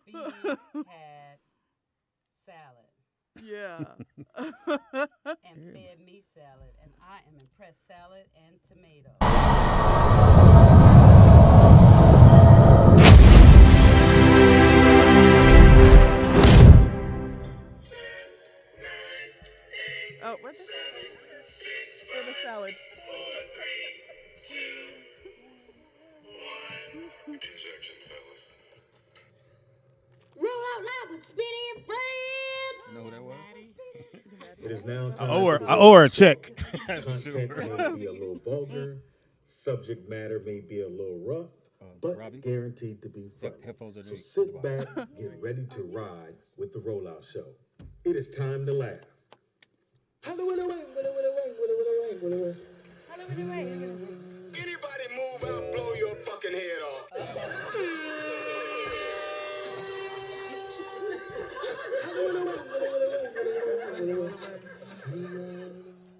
Speedy had salad. Yeah. And fed me salad, and I am impressed. Salad and tomato. Oh, what's this? For the salad. Injection, fellas. Roll out loud with Speedy and Friends. You know who that was? It is now time. I owe her a check. Content may be a little vulgar, subject matter may be a little rough, but Robbie? guaranteed to be fun. Headphones are So next to sit the back, get ready to ride with the Rollout Show. It is time to laugh. Anybody move, I'll blow your fucking head off.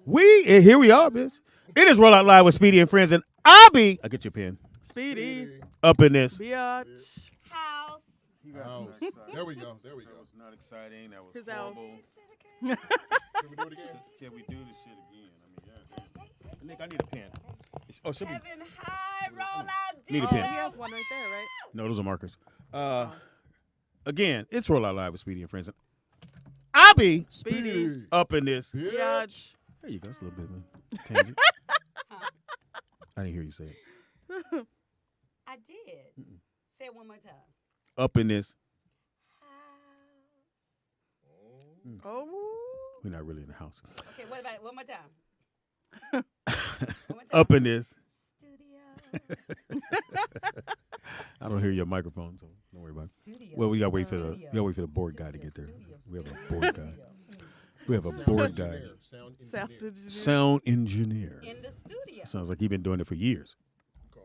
Here we are, bitch. It is Roll Out Live with Speedy and Friends, and I'll be. I get your pen. Speedy. Up in this. Biatch. House. Oh, there we go. There we go. That was not exciting. That was His house. horrible. Can we do it again? Can we do this shit again? I mean, yeah. Nick, I need a pen. Oh, should be. Heaven high, roll out. Need a Oh, pen. he has one right there, right? No, those are markers. Again, it's Roll Out Live with Speedy and Friends, and I'll be Speedy. up in this. Biatch. There you go. That's a little bit of a tangent. I didn't hear you say it. I did. Say it one more time. Up in this. House. Oh. We're not really in the house. Okay, what about it? One more time. One more time. Up in this. Studio. I don't hear your microphone, so don't worry about it. Studio. Well, we gotta wait for the Studio. board guy to get there. Studio. We have a board guy. We have a board guy. Sound Sound engineer. engineer. Sound engineer. In the studio. Sounds like he's been doing it for years. Call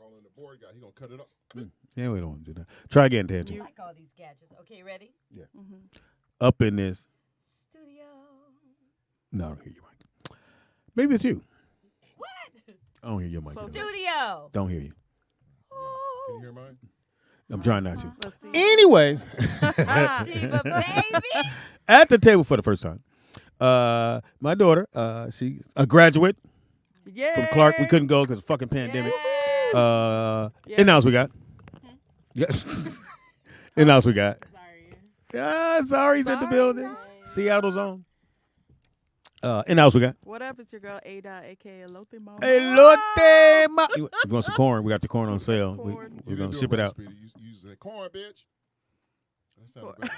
him the board guy. He gonna cut it up. Yeah, we don't want to do that. Try again, I Tangie. like all these gadgets. Okay, ready? Up in this. Studio. No, I don't hear you, Mike. Maybe it's you. What? I don't hear your mic. Studio. Don't hear you. Can you hear mine? I'm trying not to. Let's see. Anyway, Sheba, baby. at the table for the first time, my daughter, she's a graduate Yeah. from Clark. We couldn't go because of the fucking pandemic. And now we got. Yeah. And now we got. Sorry. Sorry's at the building. Seattle's on. And now we got. What up? It's your girl Ada, aka Lotte Mama. Elote ma. You want some corn? We got the corn on sale. Corn. We're You going didn't to do ship it right, out. Speedy. You said corn, bitch. That sounded better.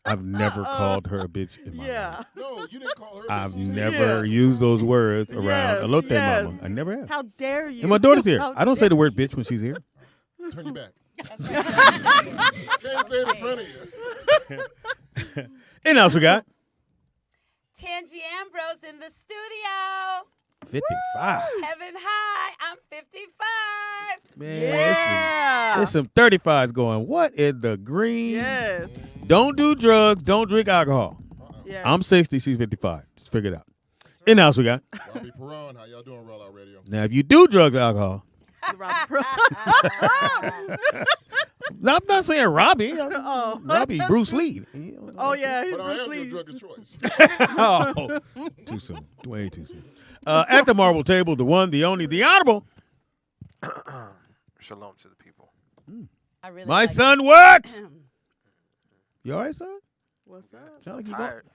I've never called her a bitch in my Yeah. life. No, you didn't call her. a I've bitch. You said- never used those words around Yes, Elote yes. mama. I never have. How dare you? And my daughter's here. How I don't say the word bitch when she's here. Turn your back. That's right. Can't say it in front of you. And else we got Tangie Ambrose in the studio. 55. Heaven high. I'm 55. Man, Yeah. there's some 35s going. What in the green? Yes. Don't do drugs. Don't drink alcohol. Yes. I'm 60. She's 55. Just figure it out. And else we got. Robbie Perron, how y'all doing, Roll Out Radio? Now, if you do drugs, alcohol. No, I'm not saying Robbie. Oh. Robbie, Bruce Lee. Oh yeah, he's But I Bruce am your Lee. drug of choice. Oh, too soon. Way too soon. At the marble table, the one, the only, the honorable. Shalom to the people. I really My like son it. works. You all right, son? What's up? Sound like you Tired.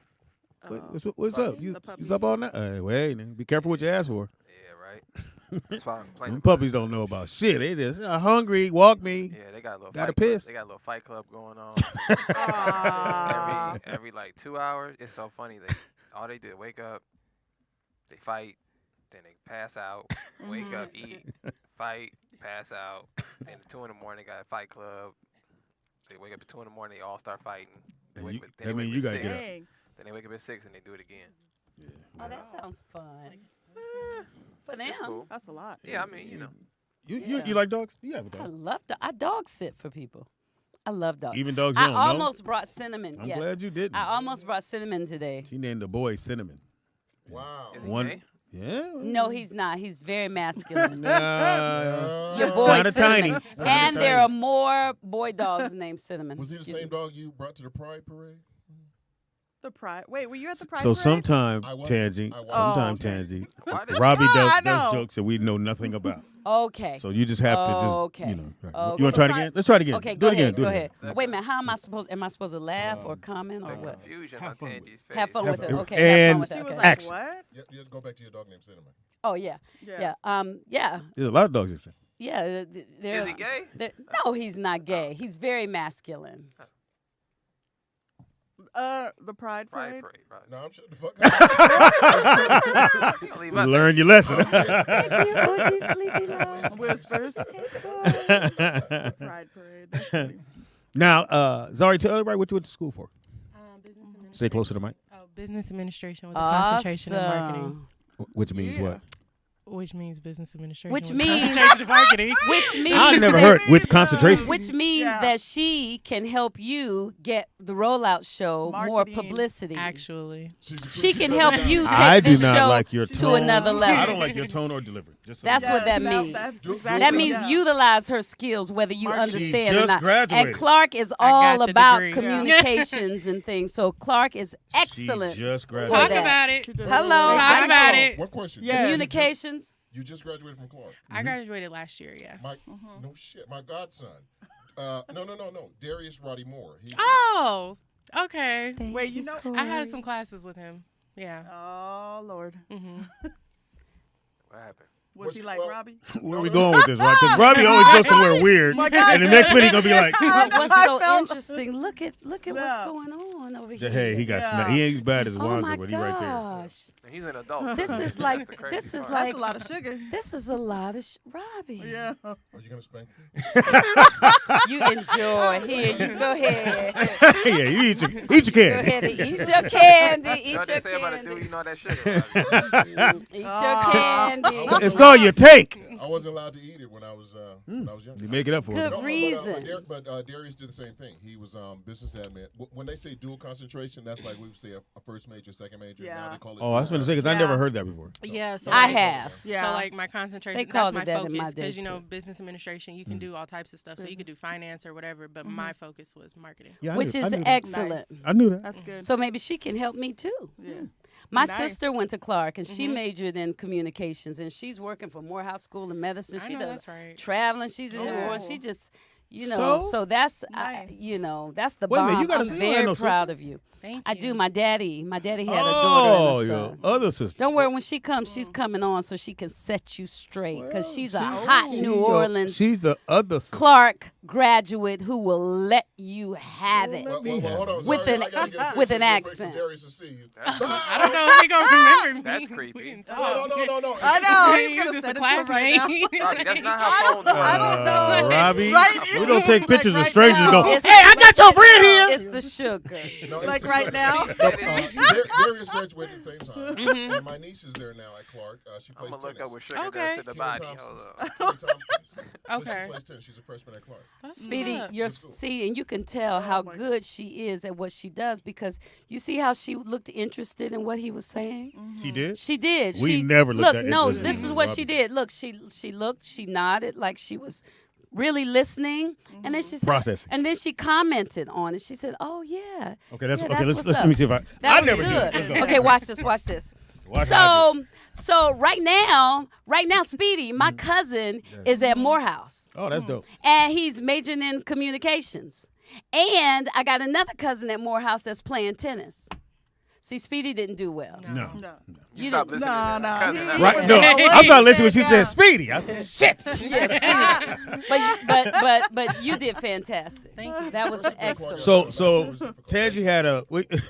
What's up? The You puppies. up all night? Wait, man. Be careful what you ask for. Yeah, right. That's why I'm playing. Them puppies don't know about shit. They just hungry. Walk me. Yeah, they got a little. Gotta fight club. piss. They got a little fight club going on. Aw. every like 2 hours. It's so funny. All they do is wake up, they fight, then they pass out, wake up, eat, fight, pass out. Then at 2 in the morning, they got a fight club. They wake up at 2 in the morning, they all start fighting. They And wake you- up, that they mean wake you up at gotta get 6. up. Dang. Then they wake up at 6 and they do it again. Oh, that sounds fun. For them. It's cool. That's a lot. Yeah, I mean, you know. You like dogs? You have a I dog. love I dog sit for people. I love dogs. Even dogs you I don't know? almost brought Cinnamon. I'm yes. glad you didn't. I almost brought Cinnamon today. She named the boy Cinnamon. Wow. Is he One- gay? Yeah. No, he's not. He's very masculine. Your It's boy kinda Cinnamon. tiny. And there are more boy dogs named Cinnamon. Was he the same dog you brought to the Pride Parade? The Pride. Wait, were you at the Pride So parade? sometime, I wasn't. Tangie, I wasn't. sometime, Oh, okay. Tangie, Why did- Robbie I does know. jokes that we know nothing about. Okay. So you just have to just, Okay. you know. Right. Okay. You want to try it again? Let's try it again. Okay, do go it again. ahead. Do Go it ahead. again. Wait a minute. How am I supposed to laugh or comment or The what? confusion Have on fun with Tangie's face. Have fun with it. Okay. And Have fun with She it. was Okay. like, Action. what? Yeah, go back to your dog named Cinnamon. Oh yeah. Yeah. Yeah. There's a lot of dogs. Yeah. Is he gay? No, he's not gay. He's very masculine. The Pride Pride parade. Parade. Right. No, I'm shut the fuck up. You gonna leave You us learn your lesson. Whispers. The Pride parade. That's funny. Now, Zari, tell everybody what you went to school for. Business administration. Stay close to the mic. Oh, business administration with a concentration in marketing, Which means Yeah. what? which means business administration. Which with a means- concentration in marketing. Which means I've never heard with concentration. Which means Yeah. that she can help you get the Rollout show more Marketing. publicity. Actually, She can help you take I do this not show like your to tone. another level. I don't like your tone or delivery. Just so That's you know. what that means. That's Do- exactly That what- means yeah. utilize her skills, whether you Marketing. understand She or just not. graduated. And Clark is I all got the about degree. communications and things. So Clark is excellent. She just for graduated. talk that. about it. She did Hello. really Talk good. about it. One question. Yes. Communications. You just graduated from Clark. I graduated last year. Yeah. My no shit. My godson. No. Darius Roddy Moore. He, Oh, okay. Wait, you know? I had some classes with him. Yeah. Oh Lord, hmm What happened? was What's he it- like well- Robbie? Where are we going with this, right? Because Robbie always goes somewhere weird, My God. and the next minute he's gonna be like, But what's I so felt- interesting? Look at what's Yeah. going on over here. "Hey, he got Yeah. snapped. He ain't as bad as Oh Wanza, my but he right there." gosh. And he's an adult. This That's is the like crazy this is part. like That's a lot of sugar. this is a lot of Robbie. Yeah. Are you gonna spank me? You enjoy. Here, you go ahead. Yeah, you eat your Go candy. ahead and eat your candy. Eat You know your what they say about a dude, candy. you know that sugar. Right? Eat your candy. It's called your take. I wasn't allowed to eat it when I was younger. You make it up for Good him. No, reason. But Darius did the same thing. He was business admin. When they say dual concentration, that's like we would say a first major, second major. Yeah. Now they call it. Oh, I was going to say because I Yeah. never heard that before. Yeah. So I like- have. Yeah. So like my concentration, They that's called my it that in my focus day, because you know too. business administration you can do all types of stuff. So you could do finance or whatever, but my focus was marketing. Yeah, I Which knew- I is knew that. excellent. I knew that. That's good. So maybe she can help me too. Yeah. My Nice. sister went to Clark and she majored in communications and she's working for Morehouse School of Medicine. I She know does that's right. traveling. She's in New Oh. Orleans. She just, so that's, Nice. that's the Wait a minute, bomb. you gotta I'm say you ain't very no proud sister? of you. Thank you. I do. My daddy had a daughter Oh, and a your son. other sister. Don't worry, when she comes, she's coming on so she can set you straight because she's a she- hot she New your- Orleans She's the other sister. Clark graduate who will let you have it. Well, hold on. With Sorry, an- I gotta get a with picture an real quick so accent. Darius will see you. I don't know if he gonna remember me. That's creepy. We can No. talk. I know. He He's was gonna just send a it to him right now. classmate. Robbie, that's not how phones work. I don't know. Robbie, Right, we it don't would take be pictures like of right strangers and go, now. It's- hey, I got your friend here. It's the sugar. No, it's Like the right short- now? Darius graduated at the same time, and my niece is there now at Clark. She plays I'm gonna look tennis. up what sugar Okay. does to the Kelly body. Thompson. Hold up. Kelly Thompson. So Okay. she plays tennis. She's a freshman at Clark. That's Speedy, what's up. you're see, and you can tell how my good she is at what she does because you see how she looked interested in what he was saying. She did? She did. We she, never looked look. at No, interested this in is what Robbie. she did. Look, she looked, she nodded like she was really listening, and then she said, Processing. and then she commented on it. She said, "Oh yeah, Okay, that's yeah, okay. that's Let's what's let up. me see if I That I was never good. did. Let's go. Okay, watch this. Watch this. Watch how I So right now, Speedy, my cousin is at Morehouse. do. Oh, that's dope. And he's majoring in communications. And I got another cousin at Morehouse that's playing tennis. See, Speedy didn't do well. No. No. You stop listening No, to no, that. Cousin, he- that's Right? what- No, I thought listening when she Yeah. said Speedy. I said, shit. But you did fantastic. Thank you. That was excellent. So Tangie had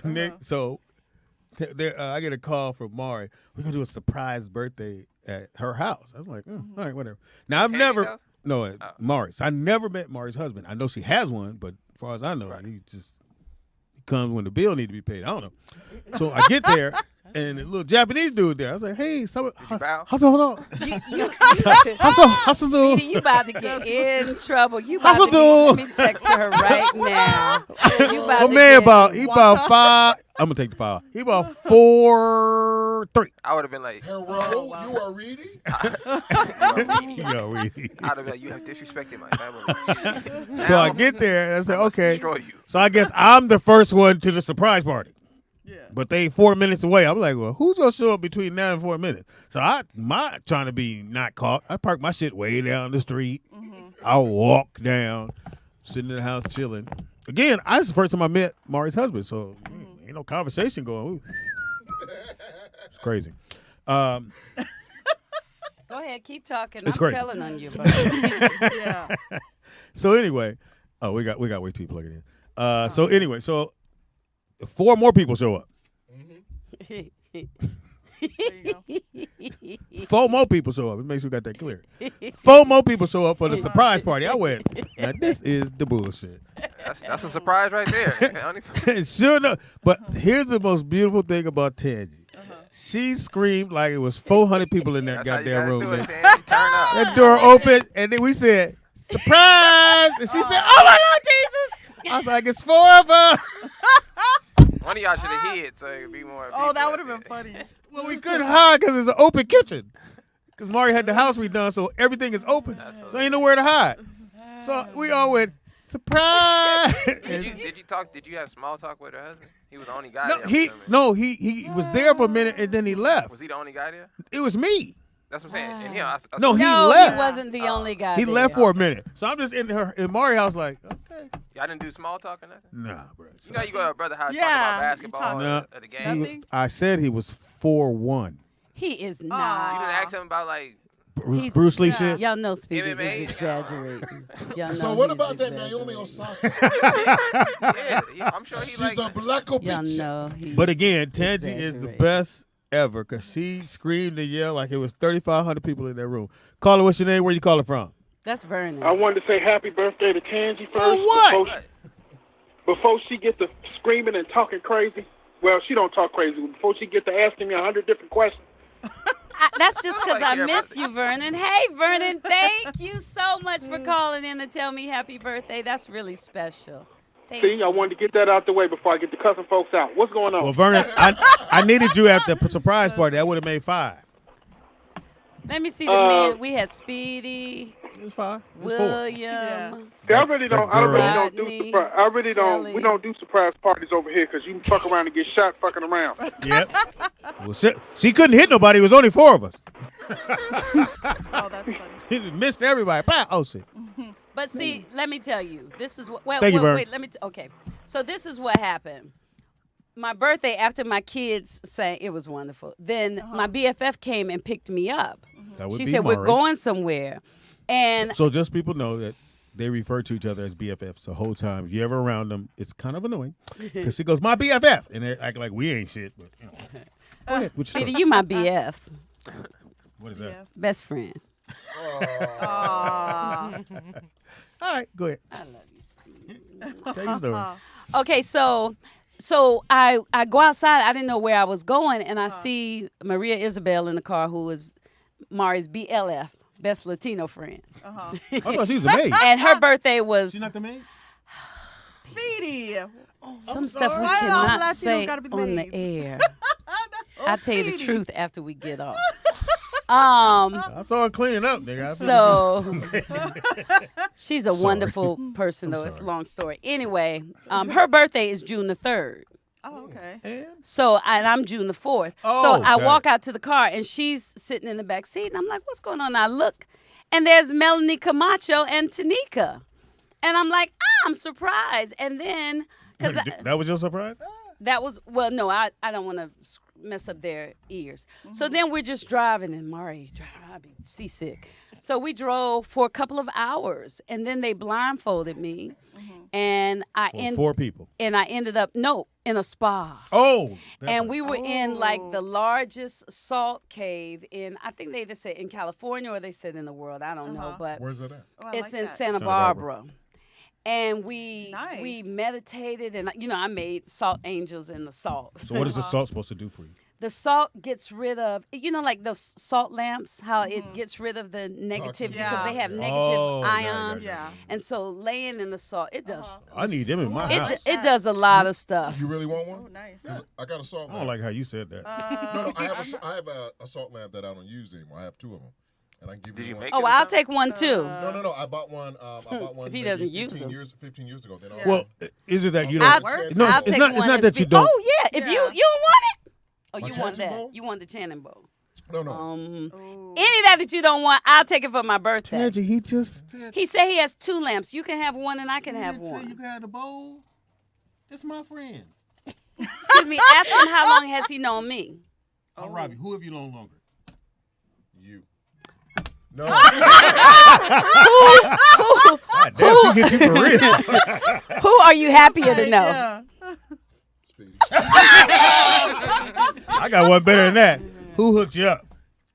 Nick. So I get a call from Mari. We're gonna do a surprise birthday at her house. I was like, all right, whatever. Now I've Tangie's never house? no Mari's. I never met Mari's husband. I know she has one, but as far as I know, he comes when the bill need to be paid. I don't know. So I get there. And a little Japanese dude there. I was like, hey, you bow? hold on. You Hustle, you about to get in trouble. You about Hustle, to dude. let me text her right now. You about My to man get- he about I'm gonna take the file. He bought 4-3. I would have been like, Hello, you are reading? Yo, we. I'd have been like, you have disrespected my family. So I get there and I say, I must okay. destroy you. So I guess I'm the first one to the surprise party. Yeah. But they 4 minutes away. I'm like, well, who's gonna show up between now and 4 minutes? So my trying to be not caught. I park my shit way down the street. I walk down, sitting in the house chilling. Again, this is the first time I met Mari's husband, so ain't no conversation going. Ooh. It's crazy. Go ahead, keep talking. It's I'm crazy. telling on you. Yeah. So anyway, we got wait till you plug it in. So anyway, so 4 more people show up. There you go. 4 more people show up. It makes sure we got that clear. 4 more people show up for the surprise party. I went, now this is the bullshit. That's a surprise right there. Sure enough. But here's the most beautiful thing about Tangie. She screamed like it was 400 people in that That's goddamn how you room. gotta do it, Tangie. Turn up. That door opened, and then we said, surprise! And she said, oh my God, Jesus! I was like, it's 4 of us. One of y'all should have hid so it could be more. Oh, that people would have up been there. funny. Well, we couldn't hide because it's an open kitchen. Because Mari had the house redone, so everything is open. So ain't nowhere to hide. So we all went, surprise! Did you have small talk with her husband? He was the only guy there. He was there for a minute and then he left. Was he the only guy there? It was me. That's what I'm saying. And No, he No, left. he wasn't the only guy. He there. left for a minute. So I'm just in Mari's house like, okay. Y'all didn't do small talk or nothing? Nah, bro. You know you go to a brother house Yeah, talk about you basketball talk- or the game. Nothing? I said he was 4-1. He is You not. didn't ask him about like Bruce Lee yeah. shit. Y'all know Speedy MMA? is exaggerating. Y'all know So what he's about that Naomi exaggerating. Osaka? yeah, I'm sure he She's like a black Y'all bitch. know he's But again, Tangie is the exaggerating. best ever because she screamed and yelled like it was 3,500 people in that room. Caller, what's your name? Where you calling from? That's Vernon. I wanted to say happy birthday to Tangie first. For what? Before she get to screaming and talking crazy. Well, she don't talk crazy. Before she get to asking me 100 different questions. That's just because I care about miss you, Vernon. Hey, Vernon, thank you so much for calling in to tell me happy birthday. That's really special. Thank See, you. I wanted to get that out the way before I get to cussing folks out. What's going on? Well, Vernon, I needed you at the surprise party. I would have made 5. Let me see the men. We had Speedy, It was 5. It was 4. William. Yeah. See, I really don't do Rodney, surprise. I really don't. Shelley. We don't do surprise parties over here because you can fuck around and get shot fucking around. Yep. Well, she couldn't hit nobody. It was only 4 of us. Oh, that's funny. He missed everybody. Pow. Oh, shit. But see, let me tell you, this is what. Well, Thank you, Vern. wait. Let me. Okay. So this is what happened. My birthday, after my kids sang, it was wonderful. Then my BFF came and picked me up. That would She be said, "We're Mari. going somewhere," and So just people know that they refer to each other as BFFs the whole time. If you're ever around them, it's kind of annoying because she goes, "My BFF," and they act like we ain't shit. But you know. Go ahead. What's your Speedy, story? you my BF, What is that? best friend. Aw. All right, go ahead. I love you, Speedy. Tell your story. Okay, so I go outside. I didn't know where I was going, and I see Maria Isabel in the car, who was Mari's BLF, best Latino friend. I thought she was the maid. And her birthday was She's not the maid? Speedy. some stuff we Why all cannot Latinos say gotta be on maids? the air. Oh, I'll tell you the Speedy. truth after we get off. I saw her cleaning up, nigga. So she's a Sorry. wonderful person, though. It's a sorry. long story. Anyway, her birthday is June the 3rd. Oh, okay. So, and I'm June the 4th. Oh, so I got walk it. out to the car, and she's sitting in the back seat, and I'm like, what's going on? And I look, and there's Melanie Camacho and Tanika. And I'm like, I'm surprised. And then, because That was your surprise? that was, well, no, I don't want to mess up their ears. So then we're just driving, and Mari, I'd be seasick. So we drove for a couple of hours, and then they blindfolded me, and I For 4 people. ended up in a spa. Oh. And we were in like the largest salt cave in, I think they either said in California or they said in the world. I don't know, but Where's that at? Oh, I it's like in that. Santa Barbara. And we Nice. meditated, and I made salt angels in the salt. So what is the salt supposed to do for you? the salt gets rid of, like those salt lamps, how it gets rid of the negativity because they have negative ions. Yeah. And so laying in the salt, it does. I need them in my house. It does a lot of stuff. You really want one? Oh, nice. 'Cause I got a salt I lamp. don't like how you said that. No, I have a salt lamp that I don't use anymore. I have 2 of them, and I can give Did you one. make Oh, it or well, I'll something? take one too. No. I bought one. If he maybe doesn't use 15 them. years, 15 years ago. Then Well, is it that you I'll, don't? No, I'll it's take not. one It's not and that you speak- don't. Oh yeah, if you don't want it, oh My you want Chanting that? bowl? You want the chanting bowl? No. Any of that you don't want, I'll take it for my birthday. Tangie, he just. He said he has 2 lamps. You can have one and I can have Say one. you got a bowl. That's my friend. Excuse me. Ask him how long has he known me? Robbie, who have you known longer? You. No. God damn, she gets you for real. Who are you happier to know? Yeah. Speedy. I got one better than that. Who hooked you up?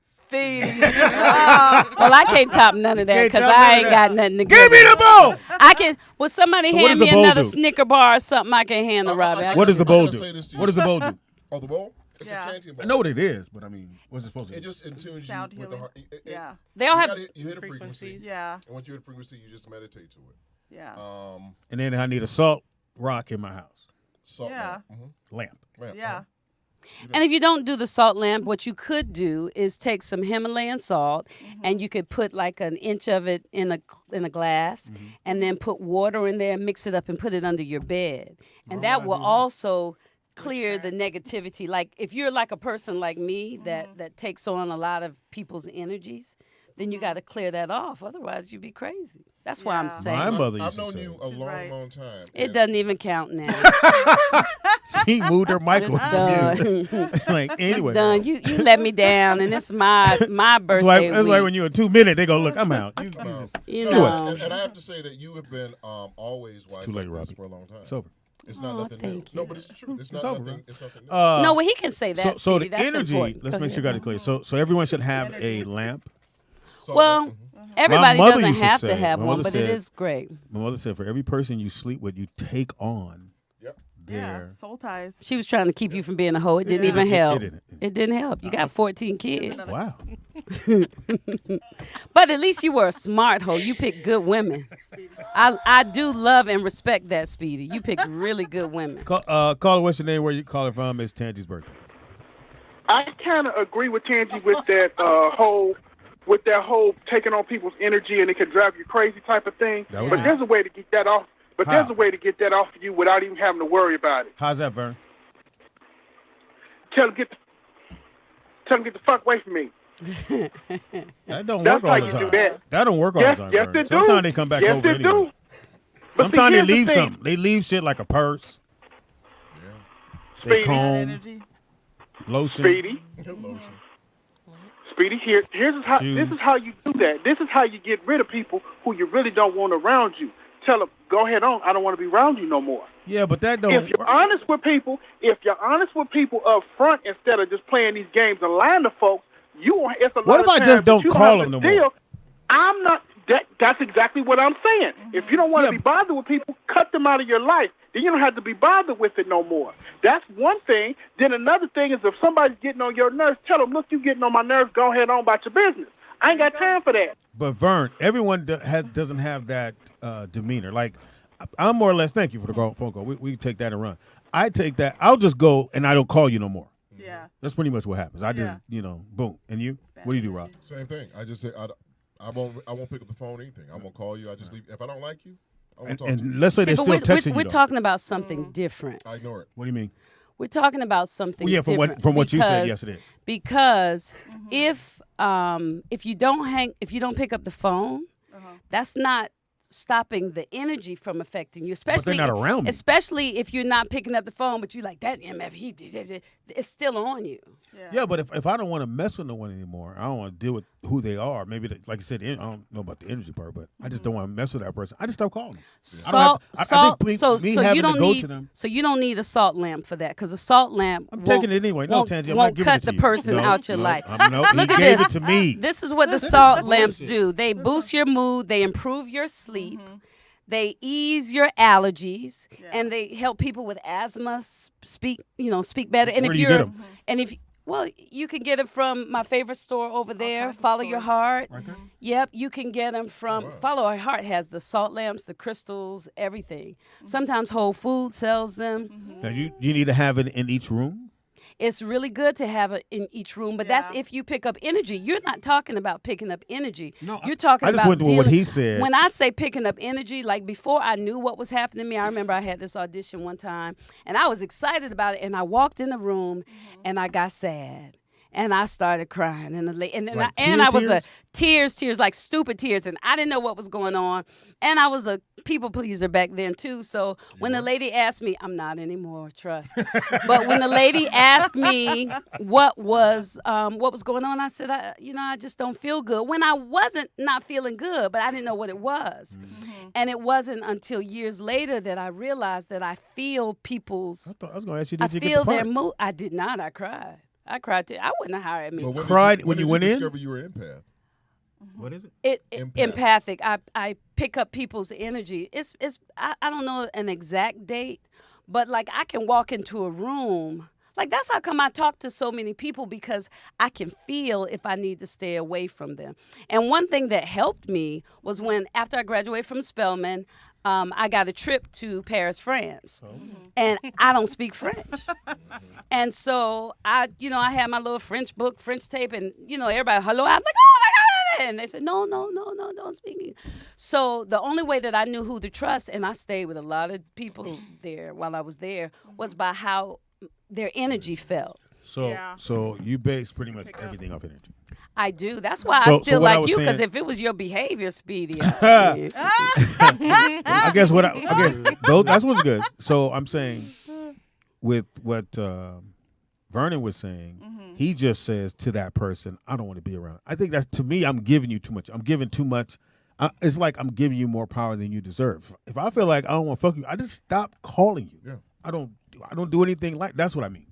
Speedy. Well, I can't top none of that Can't because top I none of ain't that. got nothing to Give me the bowl. I can. Will somebody So what hand does me the bowl another do? Snicker bar or something I can handle, Robbie? What does the bowl gotta say do? this to you. What does the bowl do? Oh, the bowl? It's Yeah. a chanting bowl. I know what it is, but I mean, what's it supposed to It do? just intunes you Sound with the healing. heart. Yeah. They all you have. gotta you hit a frequency. frequencies. Yeah. And once you hit a frequency, you just meditate to it. Yeah. And then I need a salt rock in my house. Salt Yeah. Lamp. lamp. Yeah. And if you don't do the salt lamp, what you could do is take some Himalayan salt, and you could put like an inch of it in a glass, and then put water in there, mix it up, and put it under your bed, and that will also clear the negativity. Like if you're like a person like me that takes on a lot of people's energies, then you got to clear that off. Otherwise, you'd be crazy. That's why I'm Yeah. saying. My mother used I've to known say. you a long, right. long time. It and doesn't even count now. She moved her mic It's on done. mute. Like anyway. It's done. You let me down, and it's my birthday That's why week. when you're in 2 minutes, they go, look, I'm out. You just- You No, know. and I have to say that you have been always wise too late, like this Robbie. for a long time. It's over. It's not Aw, nothing thank new. you. No, but it's the truth. It's not over, nothing. bro. It's nothing new. No, well, he can say that. So the Speedy. That's energy, important. let's Go make sure you ahead. got it clear. So everyone should have a lamp. So, Well, everybody mother doesn't used to have to say- have my one, mother but it said- is great. My mother said for every person you sleep with, you take on Yep. Yeah. their. Soul ties. She was trying to keep you from being a hoe. It didn't Yeah. even It help. didn't. It didn't help. You got 14 kids. Wow. But at least you were a smart hoe. You picked good women. I do love and respect that, Speedy. You picked really good women. Caller, what's your name? Where you calling from? It's Tangie's birthday. I kind of agree with Tangie with that whole taking on people's energy and it can drive you crazy type of thing. That was But me. there's a way to get that off. But How? there's a way to get that off of you without even having to worry about it. How's that, Vern? Tell them get the fuck away from me. That don't That's work all how the you time. do that. That don't work all Yes, the time. yes, Vern. it do. Sometimes they come back Yes, over it anyway. do. But see, Sometimes they here's the leave thing. something. They leave shit like a purse. They Speedy. comb, Energy. lotion. Speedy. Lotion. Speedy, here's how Shoes. this is how you do that. This is how you get rid of people who you really don't want around you. Tell them, go ahead on. I don't want to be around you no more. Yeah, but that don't. If you're honest with people, up front instead of just playing these games and lying to folks, you won't. It's a lot What if of I times just that don't you call have them to no more? deal. I'm not. That's exactly what I'm saying. If you don't want to be bothered with people, cut them out of your life. Then you don't have to be bothered with it no more. That's one thing. Then another thing is if somebody's getting on your nerves, tell them, look, you getting on my nerves, go ahead on about your business. I ain't got time for that. But Vern, everyone doesn't have that demeanor. Like, I'm more or less. Thank you for the phone call. We take that and run. I take that. I'll just go and I don't call you no more. Yeah. That's pretty much what happens. I just, boom. And you? What do you do, Rob? Same thing. I just say I won't pick up the phone or anything. I won't call you. I just leave. If I don't like you, I won't talk to you. And let's say they're but still texting you. we're though. talking about something different. I ignore it. What do you mean? We're talking about something Well, yeah, different. from what you said, because- yes, it is. Because if you don't pick up the phone, that's not stopping the energy from affecting you. Especially not around me. Especially if you're not picking up the phone, but you like that MF. He did. It's still on you. Yeah, but if I don't want to mess with no one anymore, I don't want to deal with who they are. Maybe, like you said, I don't know about the energy part, but I just don't want to mess with that person. I just stop calling them. Salt, I think me having you don't to go need, to them. So you don't need a salt lamp for that because a salt lamp. I'm taking it anyway. No, won't, Tangie, I'm won't not giving cut it to the you. person No, out your no, life. no, Look he at gave this. it to me. This is what the salt lamps bullshit. do. They boost your mood. They improve your sleep. They ease your allergies, and they help people with asthma speak better. And Where if do you you're get 'em? and if Well, you can get it from my favorite store over there, kinds of Follow Your stores. Heart. Right there? Yep, you can get them from wow. Follow Your Heart has the salt lamps, the crystals, everything. Sometimes Whole Foods sells them. Now you need to have it in each room. It's really good to have it in each room, but that's Yeah. if you pick up energy. You're not talking about picking up energy. No, You're talking I just about went with what dealing- he said. When I say picking up energy, like before I knew what was happening to me, I remember I had this audition one time, and I was excited about it, and I walked in the room, and I got sad. And I started crying, and Like I was tears? tears, like stupid tears, and I didn't know what was going on. And I was a people pleaser back then too. So when the lady asked me, I'm not anymore, trust. But when the lady asked me what was going on, I said, I just don't feel good. When I wasn't not feeling good, but I didn't know what it was. And it wasn't until years later that I realized that I feel people's. I was going to ask you, I did you feel get the their part? mood. I did not. I cried. I cried too. I wouldn't have hired me. But when Cried did when you went did in? discover you were empath? What is it? Empathic. I pick up people's energy. I don't know an exact date, but like I can walk into a room. Like that's how come I talk to so many people, because I can feel if I need to stay away from them. And one thing that helped me was when after I graduated from Spelman, I got a trip to Paris, France, and I don't speak French. And so I had my little French book, French tape, and everybody, hello. I'm like, oh my God. And they said, no, don't speak English. So the only way that I knew who to trust, and I stayed with a lot of people there while I was there, was by how their energy felt. So Yeah. so you base pretty much everything off energy. I do. That's why So- I so still what I like was you, because saying- if it was your behavior, Speedy, I guess that's what's good. So I'm saying with what Vernon was saying, he just says to that person, I don't want to be around. I think that's, to me, I'm giving you too much. I'm giving too much. It's like I'm giving you more power than you deserve. If I feel like I don't want to fuck you, I just stop calling you. Yeah. I don't do anything like. That's what I mean.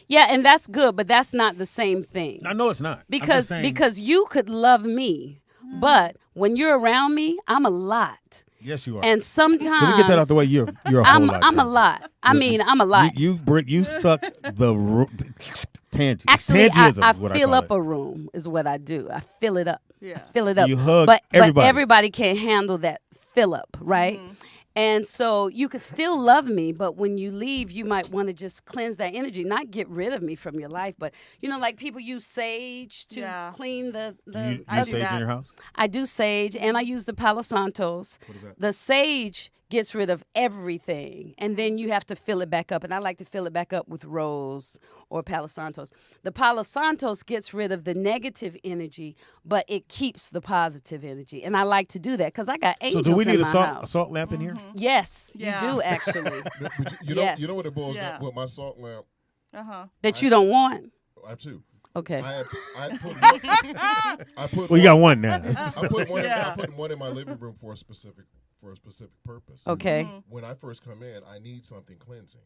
yeah, and that's good, but that's not the same thing. I know it's not. I'm just Because saying- you could love me, but when you're around me, I'm a lot. Yes, you are. And sometimes Can we get that out the way? You're a whole I'm lot. a Tangie. lot. I mean, I'm a lot. You suck the tangent. Actually, Tangism I is what I fill call up it. a room is what I do. I fill it up. Yeah. I fill it up. You hug but everybody. everybody can't handle that fill up, right? And so you could still love me, but when you leave, you might want to just cleanse that energy, not get rid of me from your life. But like people use sage to Yeah. clean the. You I do sage in that. your house? I do sage, and I use the Palo Santos. What is that? The sage gets rid of everything, and then you have to fill it back up. And I like to fill it back up with rose or Palo Santos. The Palo Santos gets rid of the negative energy, but it keeps the positive energy. And I like to do that because I got So angels do we need in a my salt house. lamp in here? Yes, Yeah. you do actually. But you Yes. know what it boils Yeah. down with my salt lamp. That you don't want. I have two. Okay. I put one, I put Well, you got one now. I put one. Yeah. I put one in my living room for a specific purpose. Okay. When I first come in, I need something cleansing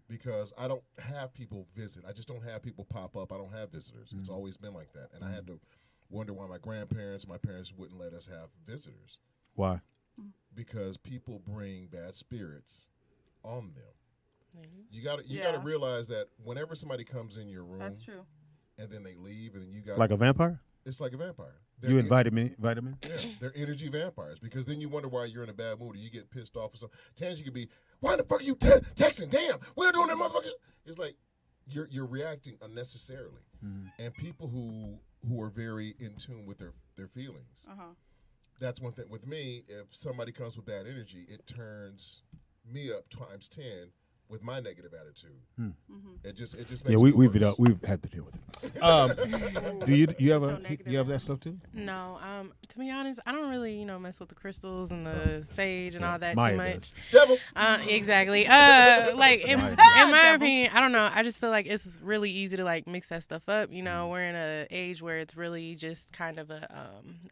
because I don't have people visit. I just don't have people pop up. I don't have visitors. It's always been like that, and I had to wonder why my grandparents, my parents wouldn't let us have visitors Why? because people bring bad spirits on them. You got Yeah. to realize that whenever somebody comes in your room That's true. and then they leave, and then you got Like a vampire? it's like a vampire. You invited me? Yeah, they're energy vampires because then you wonder why you're in a bad mood or you get pissed off or something. Tangie could be, why the fuck are you texting? Damn, we're doing that motherfucker. It's like you're reacting unnecessarily. And people who are very in tune with their feelings. That's one thing. With me, if somebody comes with bad energy, it turns me up times 10 with my negative attitude. It just makes Yeah, it we've worse. had to deal with it. Do you have that stuff too? No, to be honest, I don't really, mess with the crystals and the sage and all that Maya too much. does. Devils. Exactly. Like in my opinion, I don't know. I just feel like it's really easy to like mix that stuff up. We're in an age where it's really just kind of a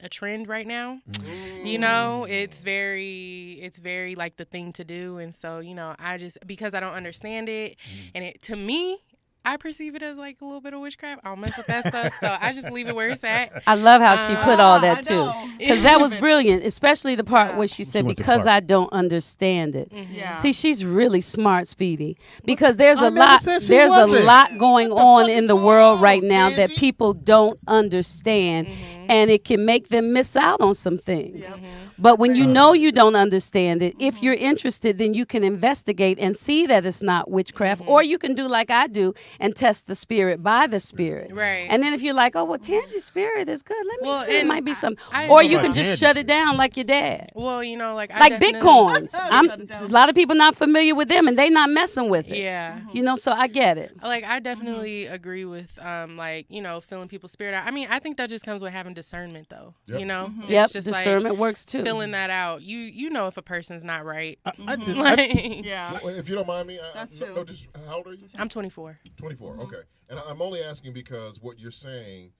trend right now. It's very like the thing to do, and so I just because I don't understand it, and it to me. I perceive it as like a little bit of witchcraft. I don't mess with that stuff, so I just leave it where it's at. I love how she put all that I too, know. because that was brilliant, especially the part where she said, went to "Because Clark. I don't understand it." Yeah. See, she's really smart, Speedy, because there's I a never lot. said she There's a wasn't. lot going on in the going world on, right now that Tangie? people don't understand, and it can make them miss out on some things. But when you know you don't understand it, if you're interested, then you can investigate and see that it's not witchcraft, or you can do like I do and test the spirit by the spirit. Right. And then if you're like, oh, well, Tangie's spirit is good, let me Well, see, it and might be some. I- Or What you about can just Tangie's shut it spirit? down like your dad. Well, you know, like Like definitely- Bitcoins. Shut it A down. lot of people not familiar with them and they not messing with it. Yeah. You know, so I get it. Like I definitely agree with like, you know, feeling people's spirit out. I mean, I think that just comes with having discernment though. Yep. You know? It's Yep, just discernment works too. like filling that out. You know if a person's not right. I just, Like, Yeah. Well, if you don't mind me, That's no, true. no, just how old are you? I'm 24. 24. Okay, and I'm only asking because what you're saying,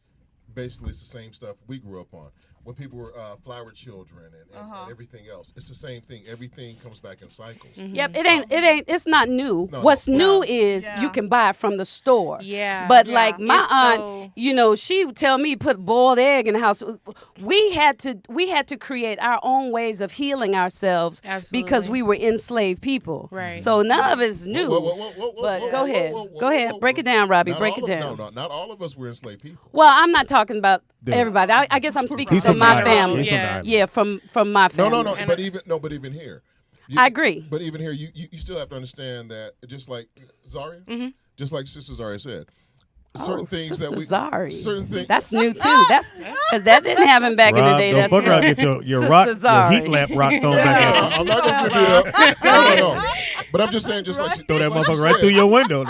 basically, is the same stuff we grew up on. When people were flower children and everything else, it's the same thing. Everything comes back in cycles. Yep, it's not new. No, What's no. new is Yeah. you can buy it from the store. Yeah. But Yeah. like my It's aunt, so- you know, she would tell me put boiled egg in the house. We had to create our own ways of healing ourselves because Absolutely. we were enslaved people. Right. So none of it's new. But go ahead. Go ahead. Break it down, Robbie. Not Break all it of- down. No, not all of us were enslaved people. Well, I'm not talking about Yeah. everybody. I guess I'm speaking He's from from my the island. family. He's from the Yeah. island. Yeah, from my No, family. no, no. And But even here, I agree. But even here, you still have to understand that just like Zaria, just like Sister Zaria said, certain things Sister that we Zari. certain things. That's new too. That's because that didn't happen back in the Rob, day. don't That's fuck around, right. get your Sister rock, your Zari. heat lamp rock thrown back at you. I'm not gonna give it up. No. But I'm just saying, just like she, Throw that just like she motherfucker right said, through your window.